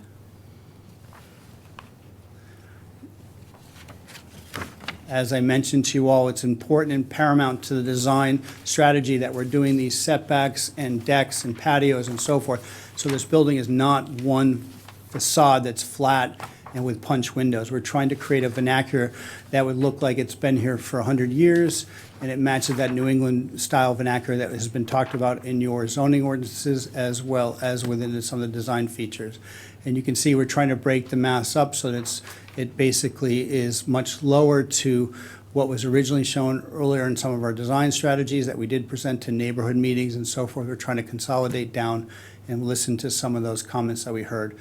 As I mentioned to you all, it's important and paramount to the design strategy that we're doing these setbacks and decks and patios and so forth. So this building is not one facade that's flat and with punch windows. We're trying to create a vernacular that would look like it's been here for 100 years, and it matches that New England style vernacular that has been talked about in your zoning ordinances as well as within some of the design features. And you can see we're trying to break the mass up so that it basically is much lower to what was originally shown earlier in some of our design strategies that we did present to neighborhood meetings and so forth. We're trying to consolidate down and listen to some of those comments that we heard.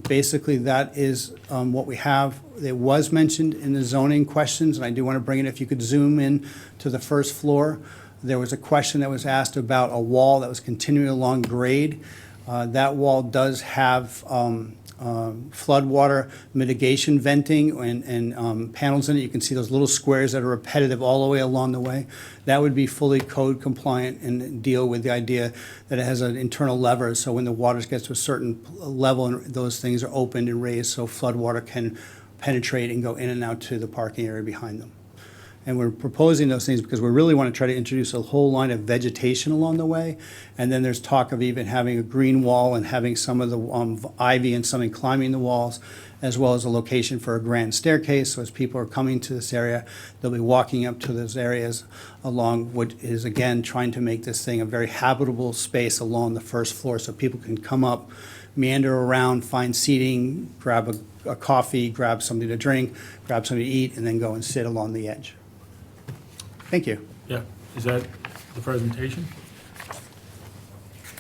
Basically, that is what we have. It was mentioned in the zoning questions, and I do want to bring it, if you could zoom in to the first floor. There was a question that was asked about a wall that was continuing along grade. That wall does have floodwater mitigation venting and panels in it. You can see those little squares that are repetitive all the way along the way. That would be fully code compliant and deal with the idea that it has an internal lever, so when the water gets to a certain level, and those things are opened and raised, so floodwater can penetrate and go in and out to the parking area behind them. And we're proposing those things because we really want to try to introduce a whole line of vegetation along the way. And then there's talk of even having a green wall and having some of the ivy and something climbing the walls, as well as a location for a grand staircase. So as people are coming to this area, they'll be walking up to those areas along what is, again, trying to make this thing a very habitable space along the first floor so people can come up, meander around, find seating, grab a coffee, grab something to drink, grab something to eat, and then go and sit along the edge. Thank you. Yeah, is that the presentation?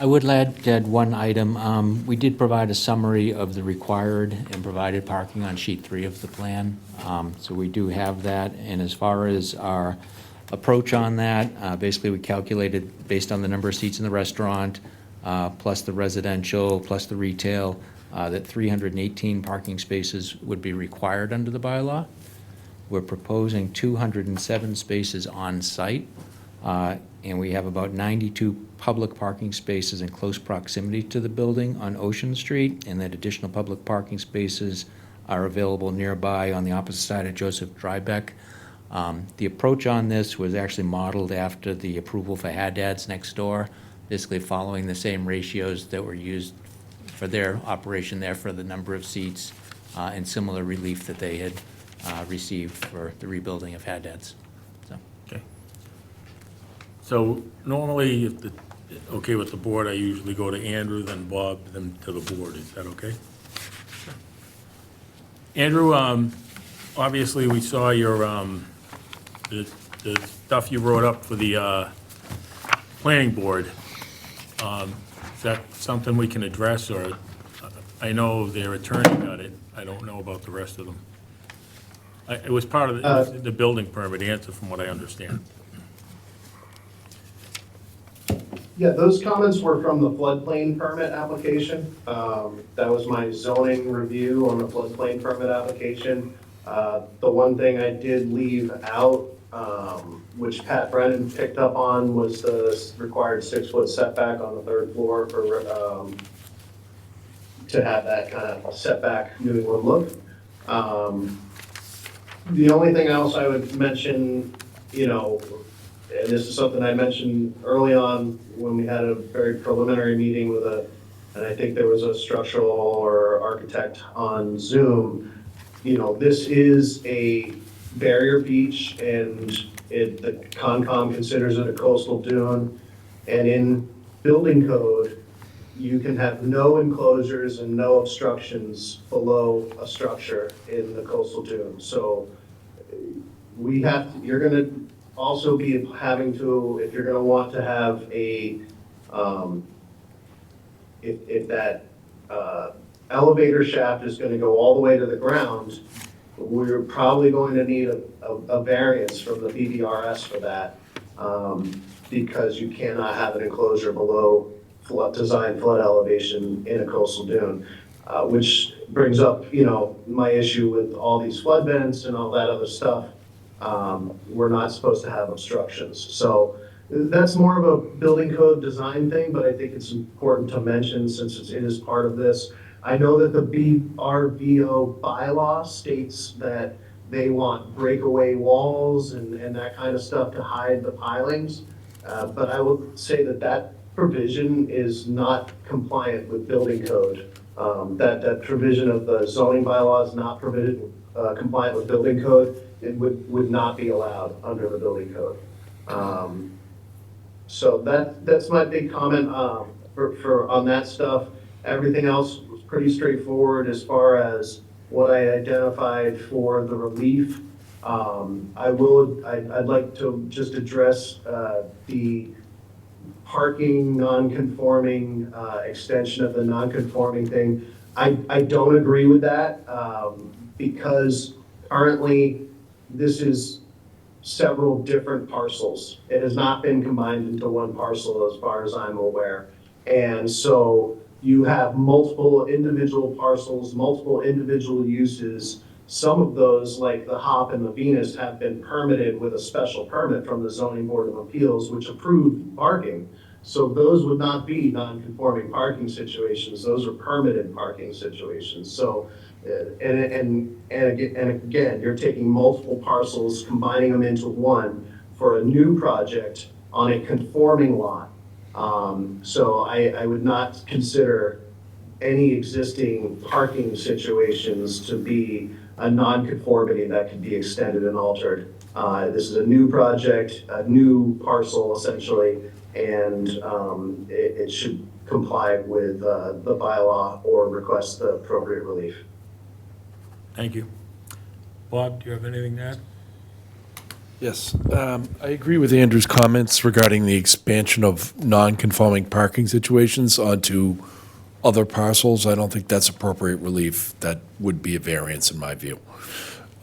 I would add one item. We did provide a summary of the required and provided parking on sheet 3 of the plan. So we do have that. And as far as our approach on that, basically we calculated based on the number of seats in the restaurant, plus the residential, plus the retail, that 318 parking spaces would be required under the bylaw. We're proposing 207 spaces on site, and we have about 92 public parking spaces in close proximity to the building on Ocean Street, and that additional public parking spaces are available nearby on the opposite side of Joseph Drybeck. The approach on this was actually modeled after the approval for Haddad's next door, basically following the same ratios that were used for their operation there for the number of seats and similar relief that they had received for the rebuilding of Haddad's. So. Okay. So normally, if the, okay with the board, I usually go to Andrew, then Bob, then to the board. Is that okay? Andrew, obviously, we saw your, the stuff you wrote up for the planning board. Is that something we can address, or I know their attorney got it. I don't know about the rest of them. It was part of the building permit answer, from what I understand. Yeah, those comments were from the floodplain permit application. That was my zoning review on the floodplain permit application. The one thing I did leave out, which Pat Brennan picked up on, was the required 6-foot setback on the 3rd floor for, to have that kind of setback New England look. The only thing else I would mention, you know, and this is something I mentioned early on when we had a very preliminary meeting with and I think there was a structural or architect on Zoom. You know, this is a barrier beach, and the Concom considers it a coastal dune. And in building code, you can have no enclosures and no obstructions below a structure in the coastal dune. So you're gonna also be having to, if you're gonna want to have a, if that elevator shaft is gonna go all the way to the ground, we're probably going to need a variance from the BVRS for that, because you cannot have an enclosure below design flood elevation in a coastal dune, which brings up, you know, my issue with all these flood vents and all that other stuff. We're not supposed to have obstructions. So that's more of a building code design thing, but I think it's important to mention since it is part of this. I know that the BRVO bylaw states that they want breakaway walls and that kind of stuff to hide the pilings. But I will say that provision is not compliant with building code. That provision of the zoning bylaw is not compliant with building code. It would not be allowed under the building code. So that's my big comment on that stuff. Everything else was pretty straightforward as far as what I identified for the relief. I'd like to just address the parking non-conforming, extension of the non-conforming thing. I don't agree with that because currently this is several different parcels. It has not been combined into one parcel as far as I'm aware. And so you have multiple individual parcels, multiple individual uses. Some of those, like the Hop and the Venus, have been permitted with a special permit from the Zoning Board of Appeals, which approved parking. So those would not be non-conforming parking situations. Those are permitted parking situations. So, and again, you're taking multiple parcels, combining them into one for a new project on a conforming lot. So I would not consider any existing parking situations to be a non-conformity that can be extended and altered. This is a new project, a new parcel essentially, and it should comply with the bylaw or request the appropriate relief. Thank you. Bob, do you have anything to add? Yes, I agree with Andrew's comments regarding the expansion of non-conforming parking situations onto other parcels. I don't think that's appropriate relief. That would be a variance in my view.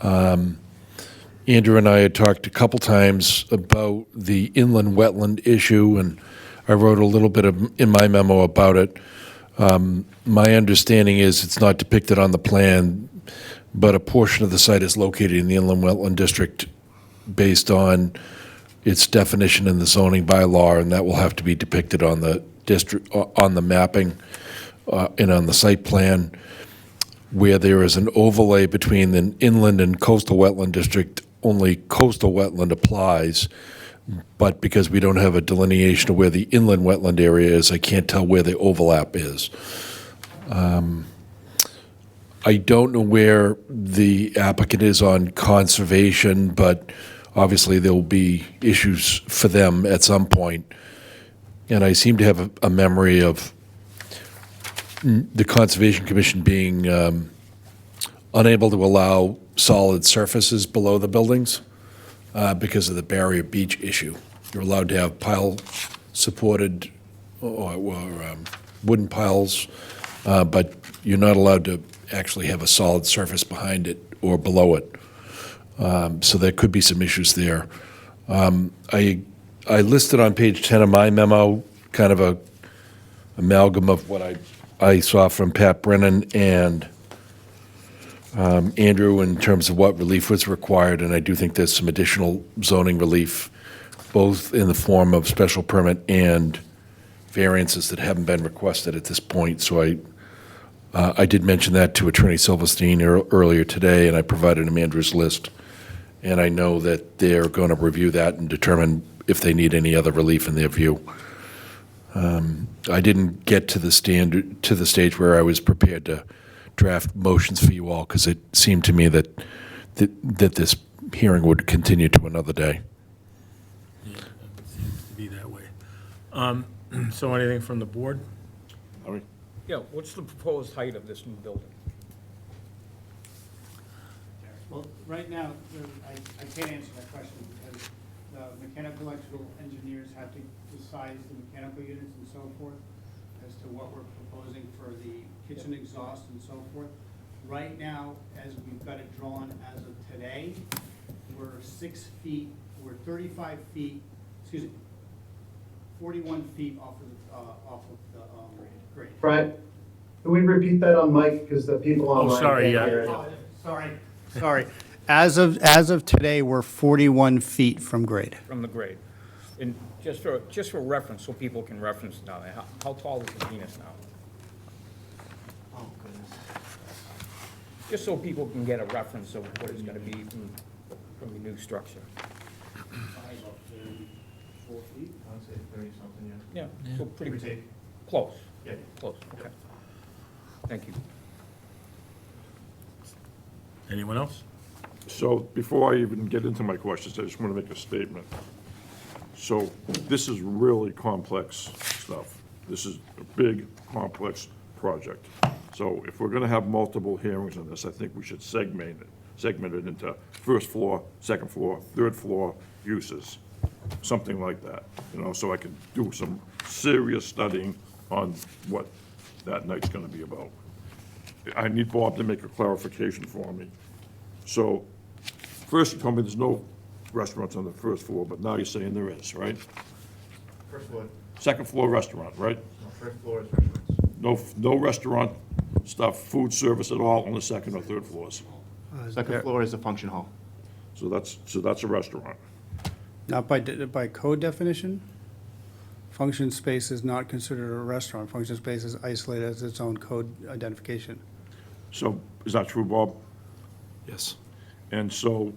Andrew and I had talked a couple times about the inland wetland issue, and I wrote a little bit in my memo about it. My understanding is it's not depicted on the plan, but a portion of the site is located in the inland wetland district based on its definition in the zoning bylaw, and that will have to be depicted on the district, on the mapping, and on the site plan. Where there is an overlay between the inland and coastal wetland district, only coastal wetland applies, but because we don't have a delineation of where the inland wetland area is, I can't tell where the overlap is. I don't know where the applicant is on conservation, but obviously there will be issues for them at some point. And I seem to have a memory of the Conservation Commission being unable to allow solid surfaces below the buildings because of the barrier beach issue. You're allowed to have pile-supported or wooden piles, but you're not allowed to actually have a solid surface behind it or below it. So there could be some issues there. I listed on page 10 of my memo kind of a amalgam of what I saw from Pat Brennan and Andrew in terms of what relief was required, and I do think there's some additional zoning relief, both in the form of special permit and variances that haven't been requested at this point. So I did mention that to Attorney Silverstein earlier today, and I provided him Andrew's list. And I know that they're going to review that and determine if they need any other relief in their view. I didn't get to the stage where I was prepared to draft motions for you all because it seemed to me that this hearing would continue to another day. Yeah, it seems to be that way. So anything from the board? Yeah, what's the proposed height of this new building? Well, right now, I can't answer that question because the mechanical electrical engineers have to decide the mechanical units and so forth as to what we're proposing for the kitchen exhaust and so forth. Right now, as we've got it drawn as of today, we're 6 feet, we're 35 feet, 41 feet off of the grade. Brian, can we repeat that on mic, because the people online sorry, can't yeah. hear it. Sorry. As of today, we're 41 feet from grade. From the grade. And just for reference, so people can reference now, how tall is the Venus now? Oh, goodness. Just so people can get a reference of what it's gonna be from the new structure. 4 feet? I would say 30-something, Yeah, so pretty Give or take. close. Yeah. Close, okay. Thank you. Anyone else? So before I even get into my questions, I just want to make a statement. So this is really complex stuff. This is a big, complex project. So if we're going to have multiple hearings on this, I think we should segment it into first floor, second floor, third floor uses, something like that, so I can do some serious studying on what that night's going to be about. I need Bob to make a clarification for me. So, first you told me there's no restaurants on the first floor, but now you're saying there is, right? First floor, Second floor restaurant, right? no, first floor is restaurants. no restaurant stuff, food service at all on the second or third floors. Second floor is a function hall. So that's a restaurant. Not by code definition? Function space is not considered a restaurant. Function space is isolated as its own code identification. So, is that true, Bob? Yes. And so,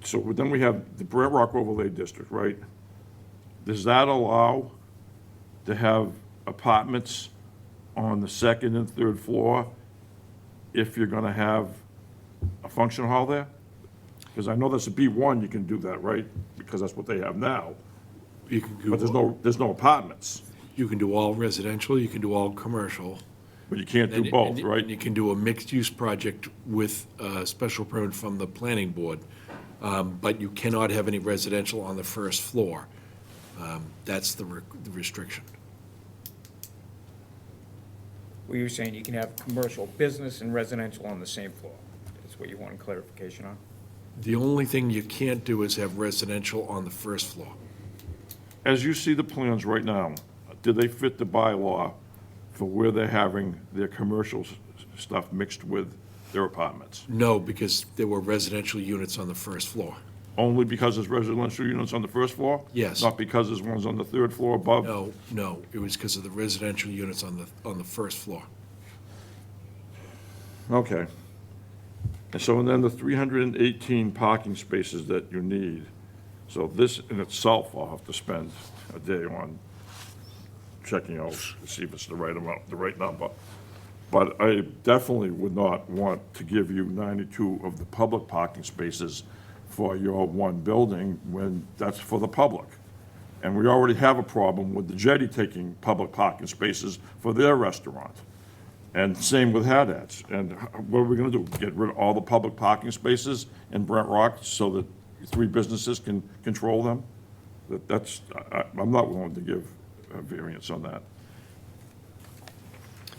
so then we have the Brant Rock Overlay District, right? Does that allow to have apartments on the second and third floor if you're gonna have a function hall there? Because I know that's a B1, you can do that, right? Because that's what they have now. You can do. But there's no apartments. You can do all residential, you can do all commercial. But you can't do And- both, and- right? And you can do a mixed-use project with a special permit from the planning board, but you cannot have any residential on the first floor. That's the restriction. Were you saying you can have commercial, business, and residential on the same floor? That's what you want clarification on? The only thing you can't do is have residential on the first floor. As you see the plans right now, do they fit the bylaw for where they're having their commercial stuff mixed with their apartments? No, because there were residential units on the first floor. Only because there's residential units on the first floor? Yes. Not because there's ones on the third floor above? No, it was because of the residential units on the first floor. Okay. And so, and then the 318 parking spaces that you need. So this in itself, I'll have to spend a day on checking out to see if it's the right amount, the right number. But I definitely would not want to give you 92 of the public parking spaces for your one building when that's for the public. And we already have a problem with the Jetty taking public parking spaces for their restaurant. And same with Haddad's. And what are we gonna do? Get rid of all the public parking spaces in Brent Rock so that three businesses can control them? I'm not willing to give a variance on that.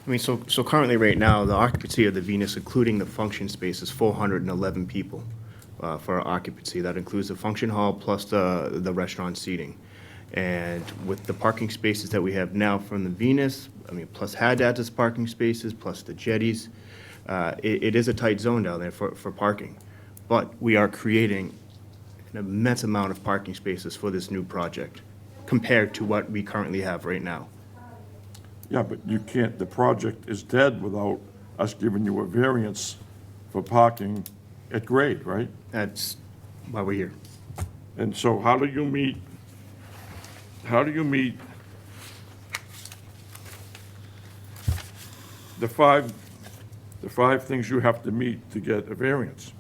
I mean, so currently, right now, the occupancy of the Venus, including the function space, is 411 people for our occupancy. That includes the function hall plus the restaurant seating. And with the parking spaces that we have now from the Venus, I mean, plus Haddad's parking spaces, plus the Jetties, it is a tight zone down there for parking. But we are creating an immense amount of parking spaces for this new project compared to what we currently have right now. Yeah, but you can't, the project is dead without us giving you a variance for parking at grade, right? That's why we're here. And so how do you meet the five things you have to meet to get a variance?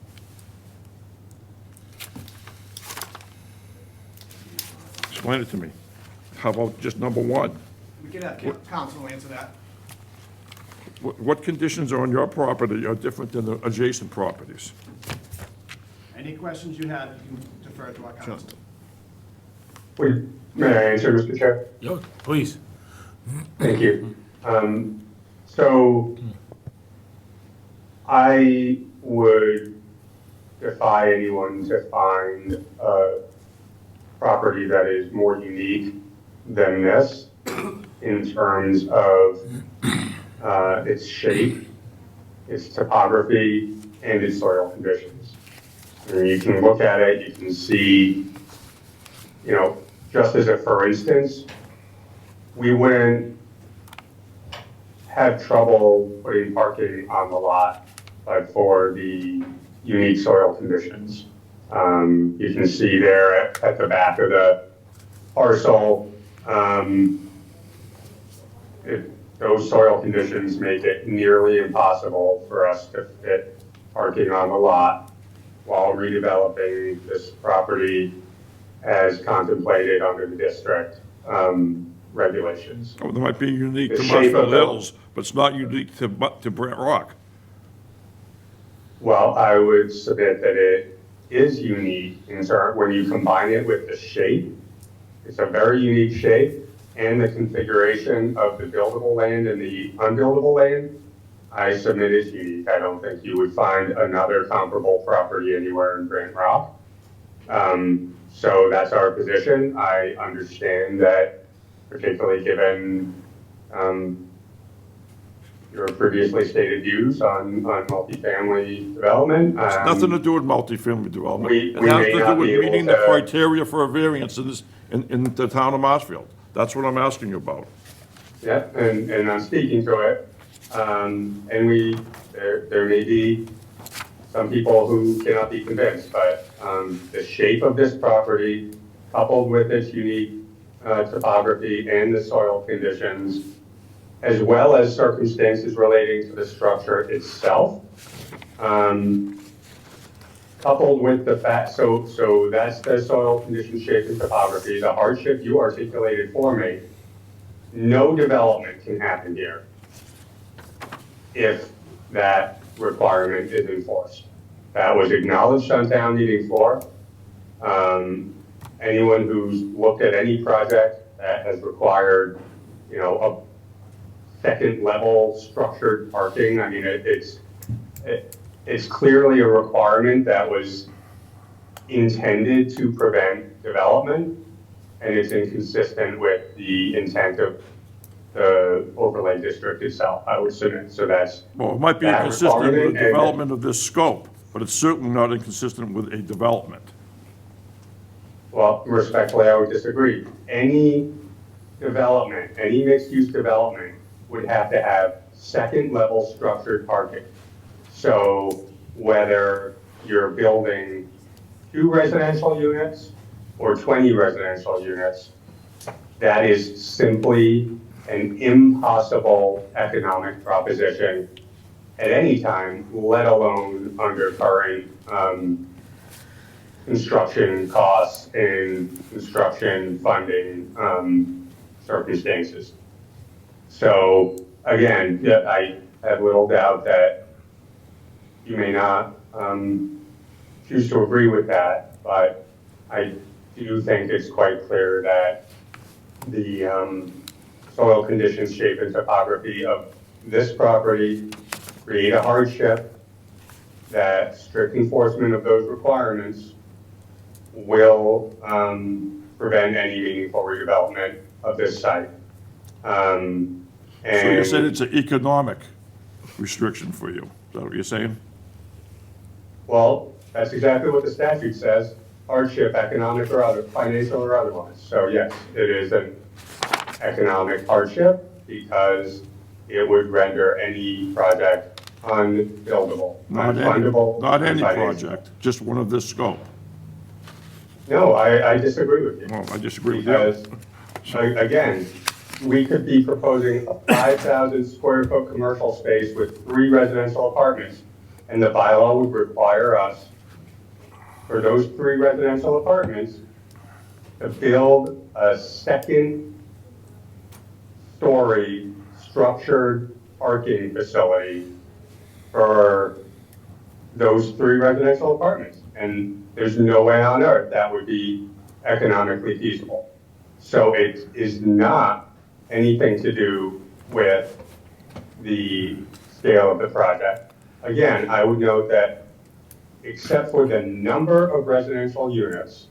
Explain it to me. How about just number one? We can have counsel answer that. What conditions on your property are different than the adjacent properties? Any questions you have, you can defer to our counsel. May I answer, Mr. Chair? Yeah, please. Thank you. So I would defy anyone to find a property that is more unique than this in terms of its shape, its topography, and its soil conditions. I mean, you can look at it, you can see, just as a for instance, we wouldn't have trouble putting parking on the lot, but for the unique soil conditions. You can see there at the back of the parcel, those soil conditions make it nearly impossible for us to fit parking on the lot while redeveloping this property as contemplated under the district regulations. Oh, that might be unique The to shape Marshfield of the- Hills, but it's not unique to Brent Rock. Well, I would submit that it is unique in terms, when you combine it with the shape, it's a very unique shape, and the configuration of the buildable land and the unbuildable land, I submit is unique. I don't think you would find another comparable property anywhere in Brant Rock. So that's our position. I understand that particularly given your previously stated views on multifamily development. It's nothing to do with multifamily development. we It has may to do not with be able meeting the to- criteria for a variance in the town of Marshfield. That's what I'm asking you about. Yeah, and I'm speaking to it. And there may be some people who cannot be convinced, but the shape of this property, coupled with its unique topography and the soil conditions, as well as circumstances relating to the structure itself, coupled with the fact, so that's the soil condition, shape, and topography, the hardship you articulated for me. No development can happen here if that requirement is enforced. That was acknowledged on town meeting floor. Anyone who's looked at any project that has required, a second level structured parking, I mean, it's clearly a requirement that was intended to prevent development, and it's inconsistent with the intent of the overlay district itself, I would submit. So that's. Well, it might be that inconsistent with the requirement, and- development of this scope, but it's certainly not inconsistent with a development. Well, respectfully, I would disagree. Any development, any mixed-use development would have to have second-level structured parking. So whether you're building 2 residential units or 20 residential units, that is simply an impossible economic proposition at any time, let alone under current construction costs and construction funding circumstances. So again, I have little doubt that you may not choose to agree with that, but I do think it's quite clear that the soil conditions, shape, and topography of this property create a hardship, that strict enforcement of those requirements will prevent any meaningful redevelopment of this site. So you said it's an economic restriction for you. Is that what you're saying? Well, that's exactly what the statute says, hardship, economic or other, financial or otherwise. So yes, it is an economic hardship because it would render any project unbuildable, unfundable. Not any unfinanceable. project, just one of this scope. No, I disagree with you. Well, I disagree with you. Because, again, we could be proposing a 5,000 square foot commercial space with 3 residential apartments, and the bylaw would require us, for those 3 residential apartments, to build a second story structured parking facility for those 3 residential apartments. And there's no way on earth that would be economically feasible. So it is not anything to do with the scale of the project. Again, I would note that except for the number of residential units,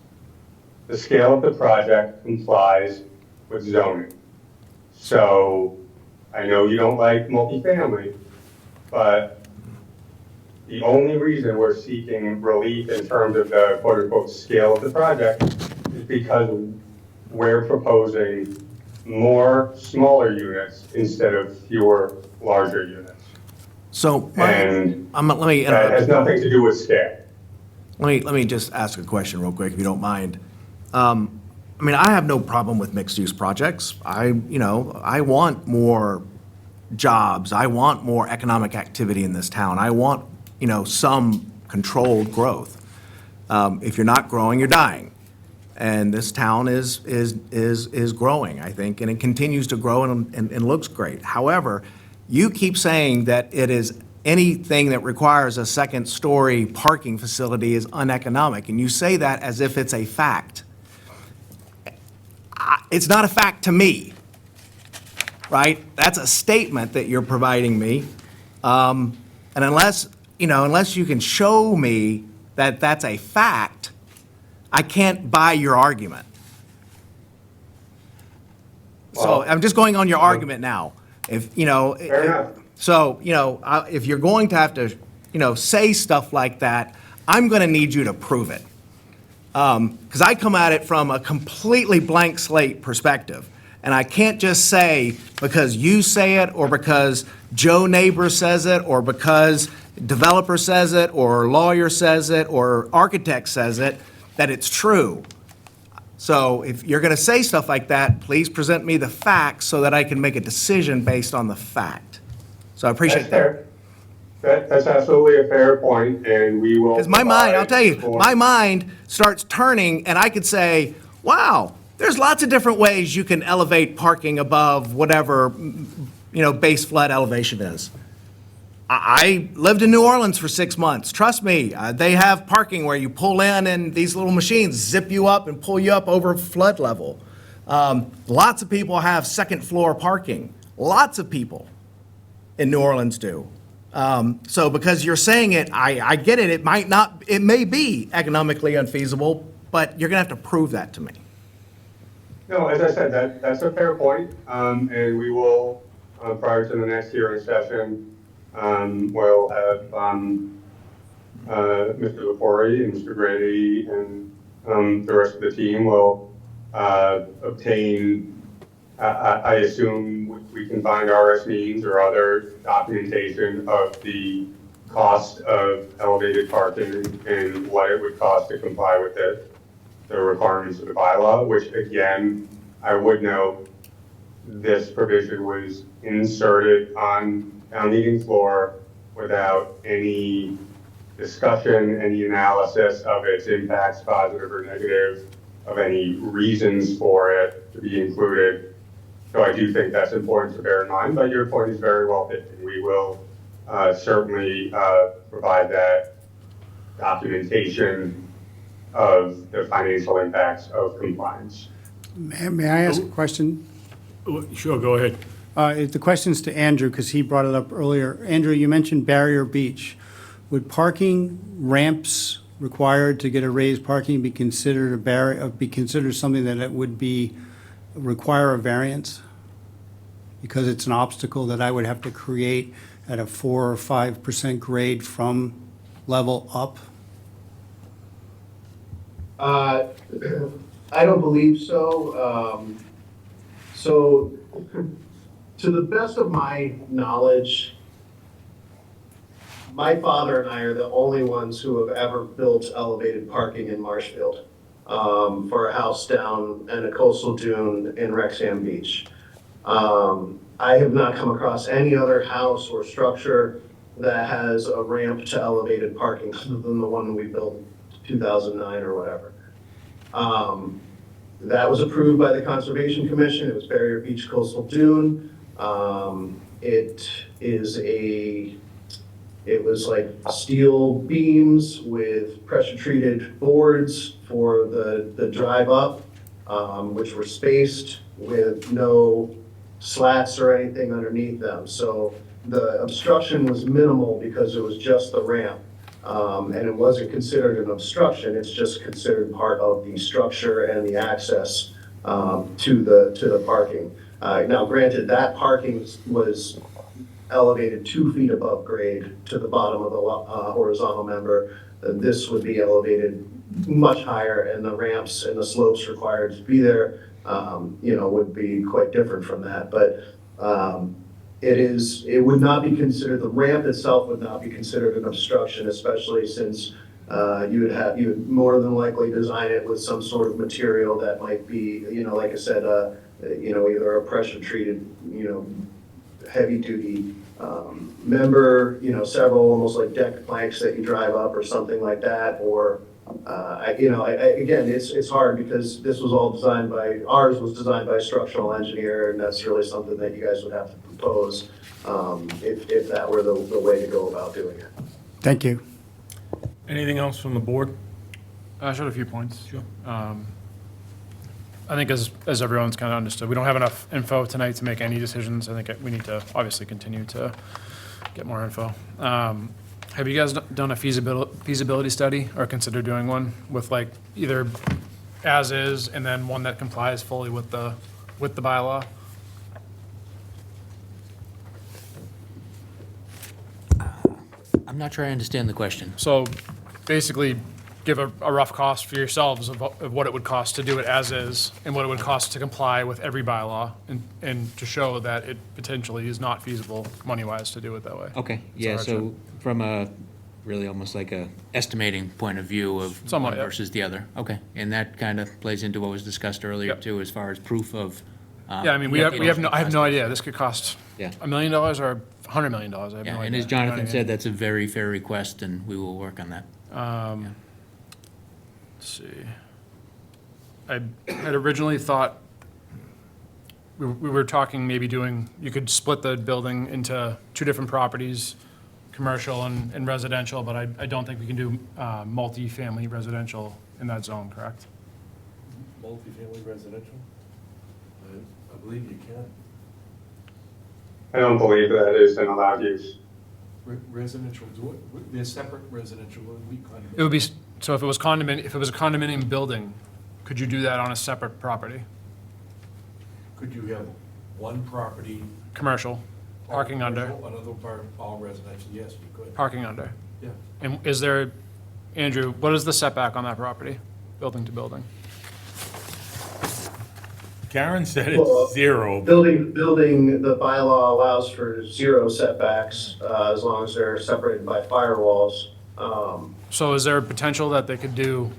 the scale of the project complies with zoning. So I know you don't like multifamily, but the only reason we're seeking relief in terms of the quote-unquote scale of the project is because we're proposing more smaller units instead of fewer larger units. So, And let me that interrupt. has nothing to do with scale. Let me just ask a question real quick, if you don't mind. I have no problem with mixed-use projects. I want more jobs. I want more economic activity in this town. I want, some controlled growth. If you're not growing, you're dying. And this town is growing, I think, and it continues to grow and looks great. However, you keep saying that it is anything that requires a second-story parking facility is uneconomic, and you say that as if it's a fact. It's not a fact to me, right? That's a statement that you're providing me. And unless you can show me that that's a fact, I can't buy your argument. So I'm just going on your argument now. If, you know. Fair enough. So, you know, if you're going to have to, you know, say stuff like that, I'm going to need you to prove it. Because I come at it from a completely blank slate perspective. And I can't just say because you say it, or because Joe neighbor says it, or because developer says it, or lawyer says it, or architect says it, that it's true. So if you're going to say stuff like that, please present me the facts so that I can make a decision based on the fact. So I appreciate that. That's absolutely a fair point, and we will. Because my mind, I'll tell you, my mind starts turning, and I could say, wow, there's lots of different ways you can elevate parking above whatever, you know, base flood elevation is. I lived in New Orleans for 6 months. Trust me, they have parking where you pull in and these little machines zip you up and pull you up over flood level. Lots of people have second floor parking. Lots of people in New Orleans do. So because you're saying it, I get it. It may be economically unfeasible, but you're gonna have to prove that to me. No, as I said, that's a fair point, and we will, prior to the next hearing session, we'll have Mr. Lepori and Mr. Grady and the rest of the team will obtain, I assume we can find RSVs or other documentation of the cost of elevated parking and what it would cost to comply with it, the requirements of the bylaw, which again, I would note, this provision was inserted on town meeting floor without any discussion, any analysis of its impacts, positive or negative, of any reasons for it to be included. So I do think that's important to bear in mind, but your point is very well taken. We will certainly provide that documentation of the financial impacts of compliance. May I ask a question? Sure, go ahead. The question's to Andrew, because he brought it up earlier. Andrew, you mentioned Barrier Beach. Would parking ramps required to get a raised parking be considered a barrier, be considered something that it would be, require a variance? Because it's an obstacle that I would have to create at a 4 or 5% grade from level up? I don't believe so. So, to the best of my knowledge, my father and I are the only ones who have ever built elevated parking in Marshfield for a house down in a coastal dune in Wrexham Beach. I have not come across any other house or structure that has a ramp to elevated parking other than the one we built in 2009 or whatever. That was approved by the Conservation Commission. It was Barrier Beach Coastal Dune. It was like steel beams with pressure-treated boards for the drive up, which were spaced with no slats or anything underneath them. So the obstruction was minimal because it was just the ramp. And it wasn't considered an obstruction, it's just considered part of the structure and the access to the parking. Now granted, that parking was elevated 2 feet above grade to the bottom of the horizontal member. This would be elevated much higher, and the ramps and the slopes required to be there, would be quite different from that. But it would not be considered, the ramp itself would not be considered an obstruction, especially since you would more than likely design it with some sort of material that might be, like I said, either a pressure treated, heavy duty member, several almost like deck planks that you drive up or something like that, or again, it's hard because this was all designed by, ours was designed by a structural engineer, and that's really something that you guys would have to propose if that were the way to go about doing it. Thank you. Anything else from the board? I showed a few points. Sure. I think as everyone's kind of understood, we don't have enough info tonight to make any decisions. I think we need to obviously continue to get more info. Have you guys done a feasibility study or consider doing one with like either as is and then one that complies fully with the bylaw, I'm not sure I understand the question. So basically, give a rough cost for yourselves of what it would cost to do it as is, and what it would cost to comply with every bylaw, and to show that it potentially is not feasible money-wise to do it that way. Okay, It's a yeah, hardship. so from a, really almost like a estimating point of view of Somewhat, one yeah. versus the other. Okay, and that kind of plays into what was discussed earlier Yep. too, as far as proof of. Yeah, I mean, we have no, I have no idea. This could cost Yeah. $1 million or $100 million. I have no Yeah, idea. and as You know Jonathan what I said, mean? that's a very fair request, and we will work on that. Let's see. I had originally thought, we were talking maybe doing, you could split the building into 2 different properties, commercial and residential, but I don't think we can do multifamily residential in that zone, correct? Multifamily residential? I believe you can. I don't believe that is an allowed use. Residential, they're separate residential, and we kind of. It would be, so if it was if it was a condominium building, could you do that on a separate property? Could you have one property? Commercial, parking under, Another part, all residential, yes, you could. parking under. Yeah. And is there, Andrew, what is the setback on that property, building to building? Karen said Well, it's 0. Building, the bylaw allows for 0 setbacks, as long as they're separated by firewalls. So is there a potential that they could do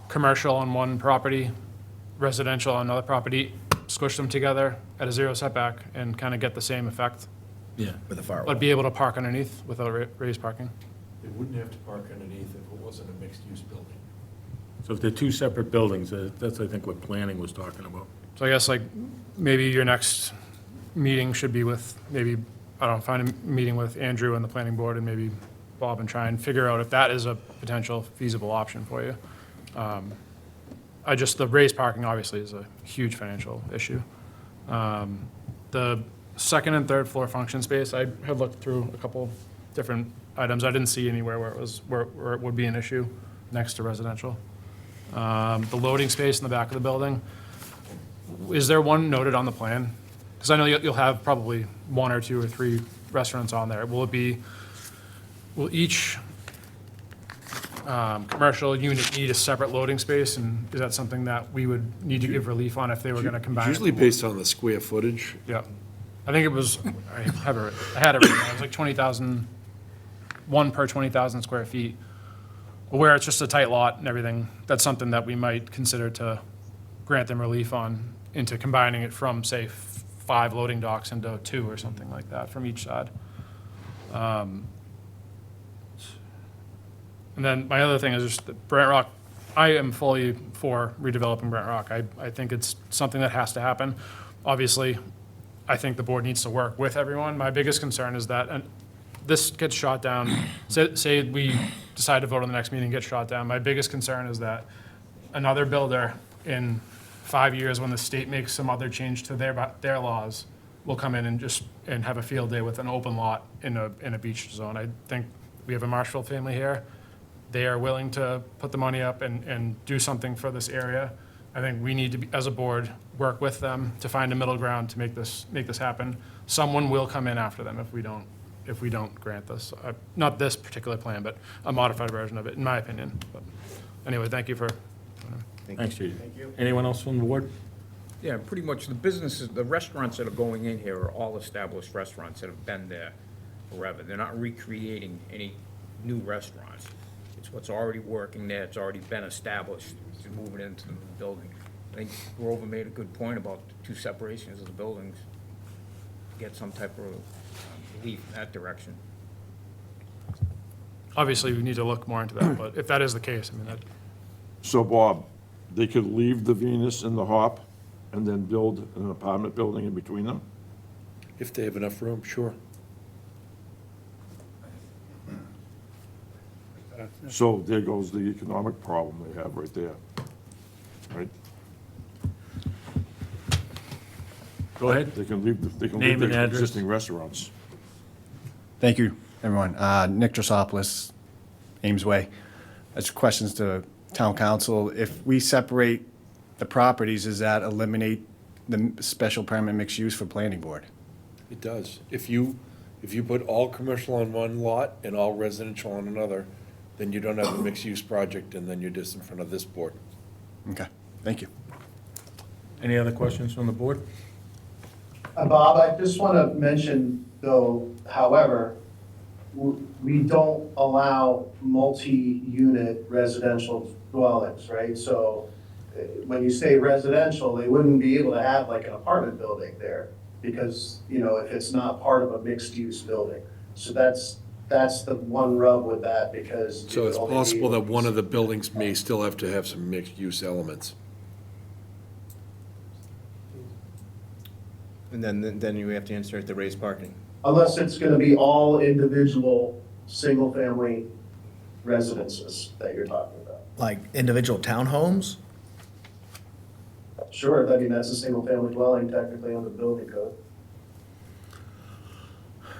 commercial on one property, residential on another property, squish them together at a 0 setback and kind of get the same effect, Yeah. With a firewall. but be able to park underneath without raised parking? They wouldn't have to park underneath if it wasn't a mixed-use building. So if they're 2 separate buildings, that's, I think, what planning was talking about. So I guess like maybe your next meeting should be with maybe, I don't know, find a meeting with Andrew and the planning board and maybe Bob and try and figure out if that is a potential feasible option for you. The raised parking obviously is a huge financial issue. The second and third floor function space, I had looked through a couple different items. I didn't see anywhere where it would be an issue next to residential. The loading space in the back of the building, is there one noted on the plan? Because I know you'll have probably 1 or 2 or 3 restaurants on there. Will each commercial unit need a separate loading space? And is that something that we would need to give relief on if they were going to combine? it? Usually based on the square footage. Yeah. I think it was, I had it written down. It was like 20,000, 1 per 20,000 square feet. Where it's just a tight lot and everything, that's something that we might consider to grant them relief on, into combining it from, say, 5 loading docks into 2 or something like that from each side. And then my other thing is just that Brant Rock, I am fully for redeveloping Brant Rock. I think it's something that has to happen. Obviously, I think the board needs to work with everyone. My biggest concern is that this gets shot down. Say we decide to vote on the next meeting and get shot down. My biggest concern is that another builder in 5 years, when the state makes some other change to their laws, will come in and have a field day with an open lot in a beach zone. I think we have a Marshfield family here. They are willing to put the money up and do something for this area. I think we need to, as a board, work with them to find a middle ground to make this happen. Someone will come in after them if we don't grant this. Not this particular plan, but a modified version of it, in my opinion. But anyway, thank you for. Thanks, Judy. Anyone else from the board? Yeah, pretty much the businesses, the restaurants that are going in here are all established restaurants that have been there forever. They're not recreating any new restaurants. It's what's already working there, it's already been established, it's moving into the building. I think Grover made a good point about the 2 separations of the buildings, to get some type of relief in that direction. Obviously, we need to look more into that, but if that is the case, I mean, that, So Bob, they could leave the Venus and the Hop and then build an apartment building in between them? If they have enough room, sure. So there goes the economic problem they have right there, right? Go ahead. They can leave, they can Name leave and their address. existing restaurants. Thank you, everyone. Nick Drosopoulos, Ames Way. That's questions to town council. If we separate the properties, does that eliminate the special permit mixed use for planning board? It does. If you If you put all commercial on one lot and all residential on another, then you don't have a mixed-use project, and then you're just in front of this board. Okay, thank you. Any other questions from the board? Bob, I just want to mention, though, however, we don't allow multi-unit residential dwellings, right? So when you say residential, they wouldn't be able to have like an apartment building there because, if it's not part of a mixed-use building. So that's the one rub with that because. So it's possible that one of the buildings may still have to have some mixed-use elements. And then you have to insert the raised parking. Unless it's going to be all individual, single-family residences that you're talking about. Like individual townhomes? Sure, I mean, that's a single-family dwelling technically under the building code.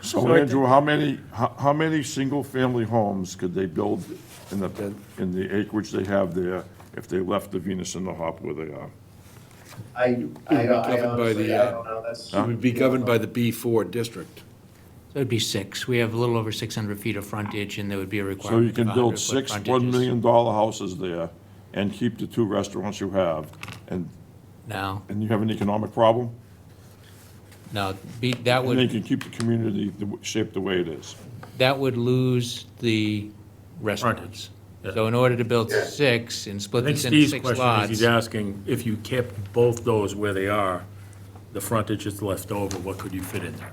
So Andrew, how many single-family homes could they build in the acreage they have there if they left the Venus in the Hop where they are? I honestly, I don't know, that's. It would be governed by the B4 district. So it'd be 6. We have a little over 600 feet of frontage, and there would be a So requirement. you can of build 100-foot six frontages. $1 million houses there and keep the 2 restaurants you have, and No, you have an economic problem? no, that And they would, can keep the community shaped the way it is. that would lose the restaurants. So in order to build 6 and I split think this into Steve's 6 question is, lots. he's asking, if you kept both those where they are, the frontage is left over, what could you fit in there?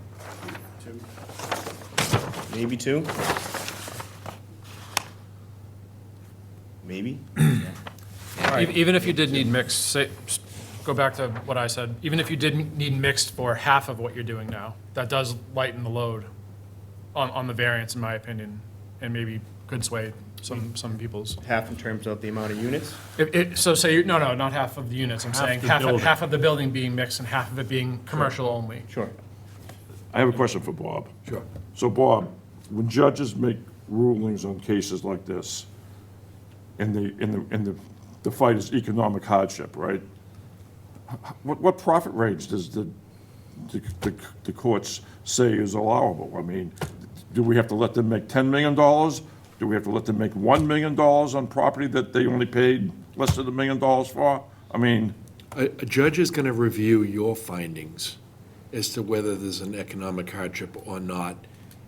Maybe 2? Maybe? Even if you did need mixed, say, go back to what I said, even if you didn't need mixed for half of what you're doing now, that does lighten the load on the variance, in my opinion, and maybe could sway some people's. Half in terms of the amount of units? So say, no, not half of the units, I'm saying the building. half of the building being mixed and half of it being commercial only. Sure. I have a question for Bob. Sure. So Bob, when judges make rulings on cases like this, and the fight is economic hardship, right? What profit range does the courts say is allowable? I mean, do we have to let them make $10 million? Do we have to let them make $1 million on property that they only paid less than $1 million for? I mean, A judge is going to review your findings as to whether there's an economic hardship or not,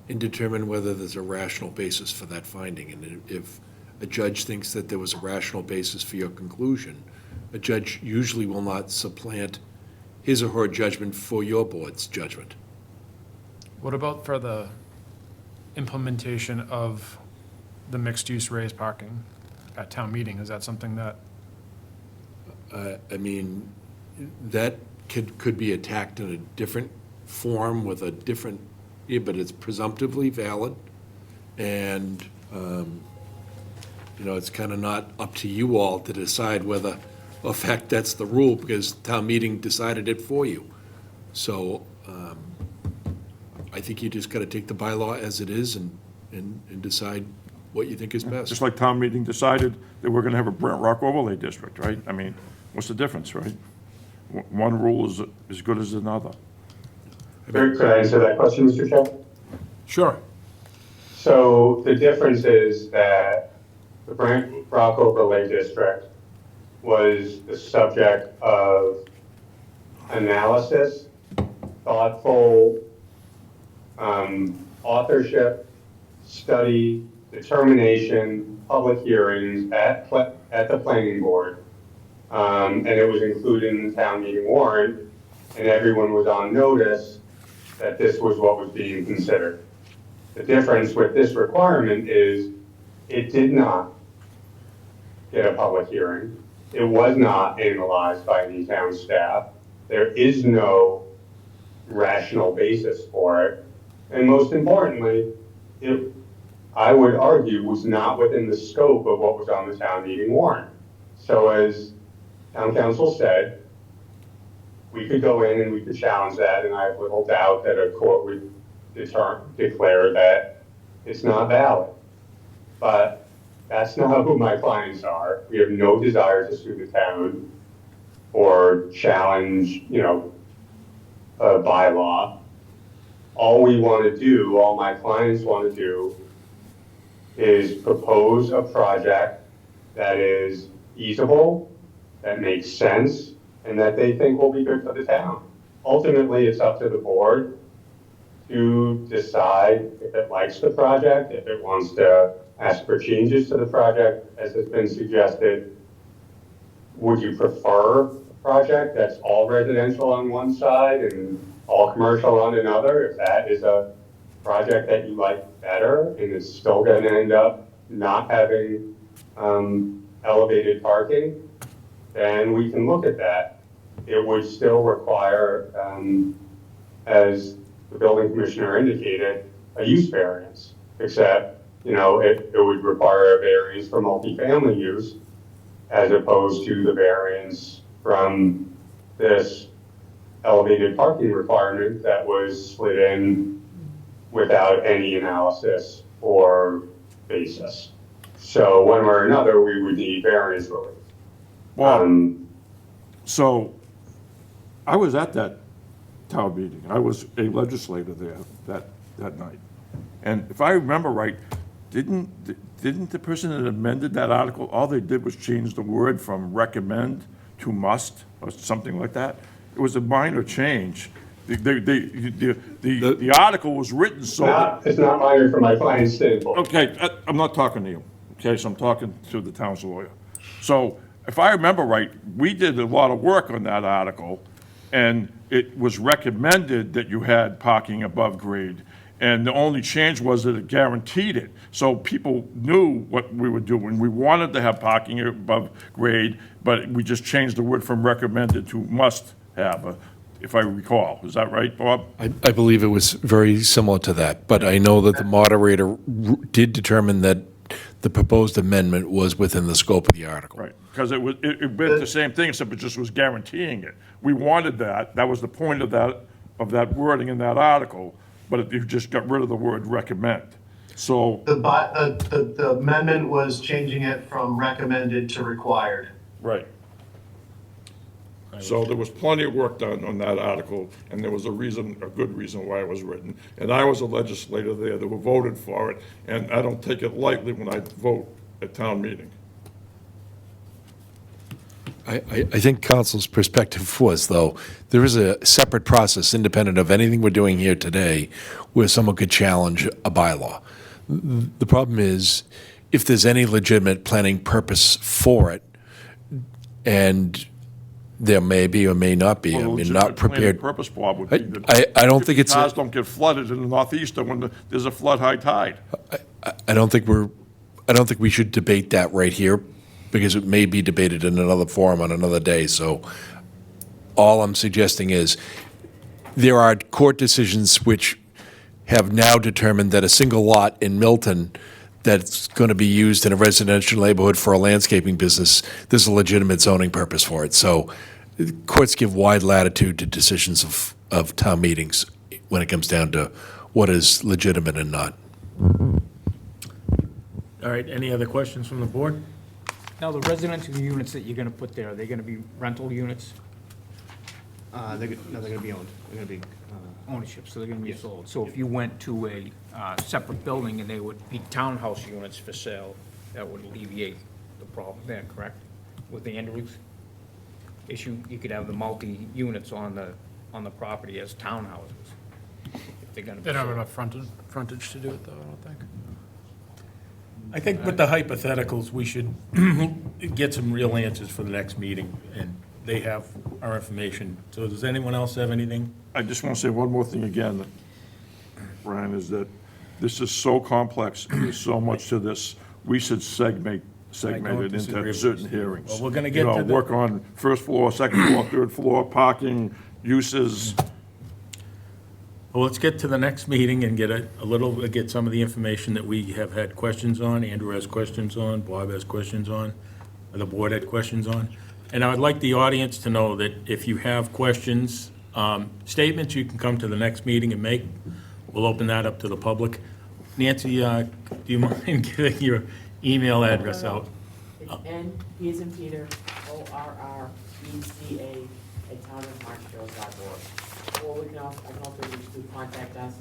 and determine whether there's a rational basis for that finding. And if a judge thinks that there was a rational basis for your conclusion, a judge usually will not supplant his or her judgment for your board's judgment. What about for the implementation of the mixed-use raised parking at town meeting? Is that something that, I mean, that could be attacked in a different form with a different, but it's presumptively valid. And, it's kind of not up to you all to decide whether, in fact, that's the rule, because town meeting decided it for you. So I think you just got to take the bylaw as it is and decide what you think is best. just like town meeting decided that we're gonna have a Brent Rock overlay district, right? I mean, what's the difference, right? One rule is as good as another. Could I answer that question, Mr. Chair? Sure. So the difference is that the Brent Rock Overlay District was the subject of analysis, thoughtful authorship, study, determination, public hearings at the planning board. And it was included in the town meeting warrant, and everyone was on notice that this was what was being considered. The difference with this requirement is it did not get a public hearing. It was not analyzed by any town staff. There is no rational basis for it. And most importantly, it, I would argue, was not within the scope of what was on the town meeting warrant. So as town council said, we could go in and we could challenge that, and I have little doubt that a court would declare that it's not valid. But that's not who my clients are. We have no desire to sue the town or challenge, a bylaw. all we want to do, all my clients want to do, is propose a project that is feasible, that makes sense, and that they think will be good for the town. Ultimately, it's up to the board to decide if it likes the project, if it wants to ask for changes to the project, as has been suggested. Would you prefer a project that's all residential on one side and all commercial on another? If that is a project that you like better and it's still going to end up not having elevated parking, then we can look at that. It would still require, as the building commissioner indicated, a use variance, except, it would require a variance for multifamily use as opposed to the variance from this elevated parking requirement that was slid in without any analysis or basis. So one way or another, we would need variance relief. Well, so I was at that town meeting. I was a legislator there that night. And if I remember right, didn't the person that amended that article, all they did was change the word from recommend to must, or something like that? It was a minor change. The article was written so... It's not minor from my client's standpoint. Okay, I'm not talking to you, okay, so I'm talking to the town's lawyer. So if I remember right, we did a lot of work on that article, and it was recommended that you had parking above grade. And the only change was that it guaranteed it. So people knew what we were doing. We wanted to have parking above grade, but we just changed the word from recommended to must have, if I recall. Is that right, Bob? I believe it was very similar to that, but I know that the moderator did determine that the proposed amendment was within the scope of the article. Right, because it meant the same thing, except it just was guaranteeing it. We wanted that. That was the point of that wording in that article, but you just got rid of the word recommend. So The amendment was changing it from recommended to required. right. So there was plenty of work done on that article, and there was a good reason why it was written. And I was a legislator there that voted for it, and I don't take it lightly when I vote at town meeting. I think council's perspective was, though, there is a separate process independent of anything we're doing here today where someone could challenge a bylaw. The problem is, if there's any legitimate planning purpose for it, and there may be or may not be, Well, I mean, the not prepared. legitimate purpose, Bob, would be that I don't think it's. cars don't get flooded in the northeastern when there's a flood high tide. I don't think we should debate that right here, because it may be debated in another forum on another day. So all I'm suggesting is there are court decisions which have now determined that a single lot in Milton that's going to be used in a residential neighborhood for a landscaping business, there's a legitimate zoning purpose for it. So courts give wide latitude to decisions of town meetings when it comes down to what is legitimate and not. All right, any other questions from the board? Now, the residential units that you're gonna put there, are they gonna be rental units? They're gonna be owned. They're gonna be, Ownership, so they're gonna be sold. So if you went to a separate building and they would be townhouse units for sale, that would alleviate the problem there, correct? With the Andrews issue, you could have the multi-units on the property as townhouses. If they're gonna be They don't have sold. enough frontage to do it, though, I don't think. I think with the hypotheticals, we should get some real answers for the next meeting, and they have our information. So does anyone else have anything? I just want to say one more thing again, Brian, is that this is so complex, there's so much to this. We should segment it disagree into with certain you. hearings. Well, we're gonna get to the- Work on first floor, second floor, third floor, parking, uses. Well, let's get to the next meeting and get some of the information that we have had questions on, Andrew has questions on, Bob has questions on, the board had questions on. And I would like the audience to know that if you have questions, statements you can come to the next meeting and make. We'll open that up to the public. Nancy, do you mind giving your email address out? It's N, P as in Peter, ORRECA @townofmarshfield.org. Or I can also use to contact us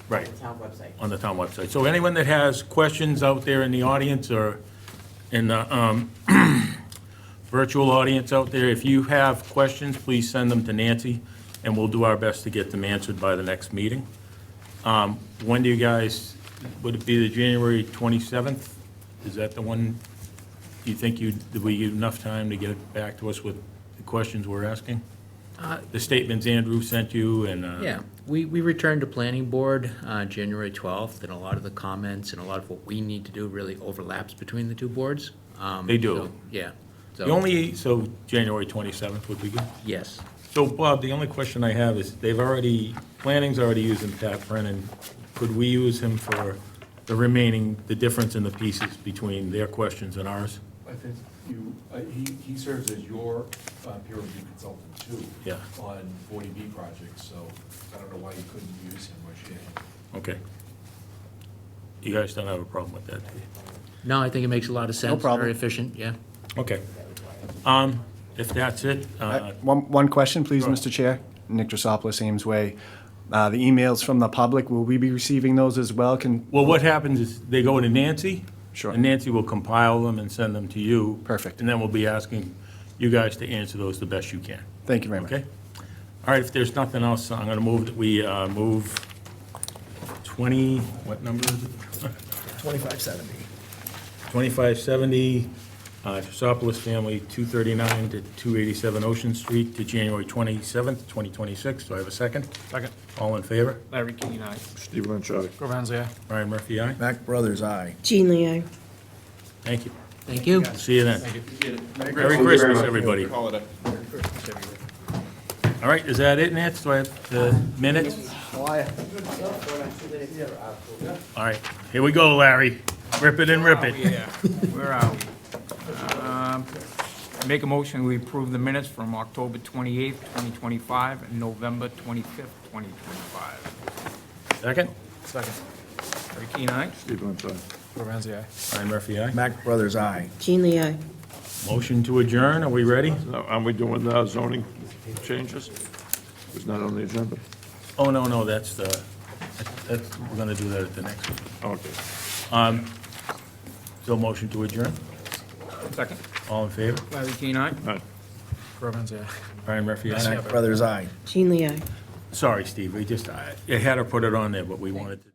Right. On the town website. On the town website. So anyone that has questions out there in the audience or in the virtual audience out there, if you have questions, please send them to Nancy, and we'll do our best to get them answered by the next meeting. When do you guys, would it be the January 27th? Is that the one, do you think did we give enough time to get back to us with the questions we're asking? The statements Andrew sent you and... Yeah, we returned to planning board January 12th, and a lot of the comments and a lot of what we need to do really overlaps between the two boards. They do. So, yeah. So January 27th would be good? Yes. So Bob, the only question I have is, planning's already using Pat Brennan. Could we use him for the difference in the pieces between their questions and ours? I think he serves as your peer review consultant too. Yeah. On 40B projects, so I don't know why you couldn't use him or share him. Okay. You guys don't have a problem with that, do you? No, I think it makes a lot of sense. problem. Very efficient, yeah. Okay. If that's it, One question, please, Sure. Mr. Chair. Nick Drosopoulos, Ames Way. The emails from the public, will we be receiving those as well? well, what happens is they go to Nancy. Sure. And Nancy will compile them and send them to you. Perfect. And then we'll be asking you guys to answer those the best you can. Thank you very much. Okay? All right, if there's nothing else, I'm going to move that we move 20, what number is it? 2570. 2570, Drosopoulos family, 239 to 287 Ocean Street to January 27th, 2026. Do I have a second? Second. All in favor? Larry Keane, aye. Steve Lynch, aye. Go Van aye. Ryan Murphy, aye. Mac Brothers, aye. Jean Lee, aye. Thank you. Thank you. See you then. Thank you. Merry Christmas, everybody. Holiday. All right, is that it, Nance? Do I have the minutes? All right, here we go, Larry. Rip it and rip it. Yeah, where are we? Make a motion, we approve the minutes from October 28th, 2025, and November 25th, 2025. Second? Second. Larry Keane, aye. Steve Lynch, aye. Go Van aye. Ryan Murphy, aye. Mac Brothers, aye. Jean Lee, aye. Motion to adjourn, are we ready? Now, are we doing zoning changes? It's not on the agenda? Oh, no, that's we're gonna do that at the next one. Okay. So motion to adjourn? Second. All in favor? Larry Keane, aye. Aye. Go Van aye. Ryan Murphy, aye. Mac Brothers, aye. Jean Lee, aye. Sorry, Steve, I had to put it on there, but we wanted to.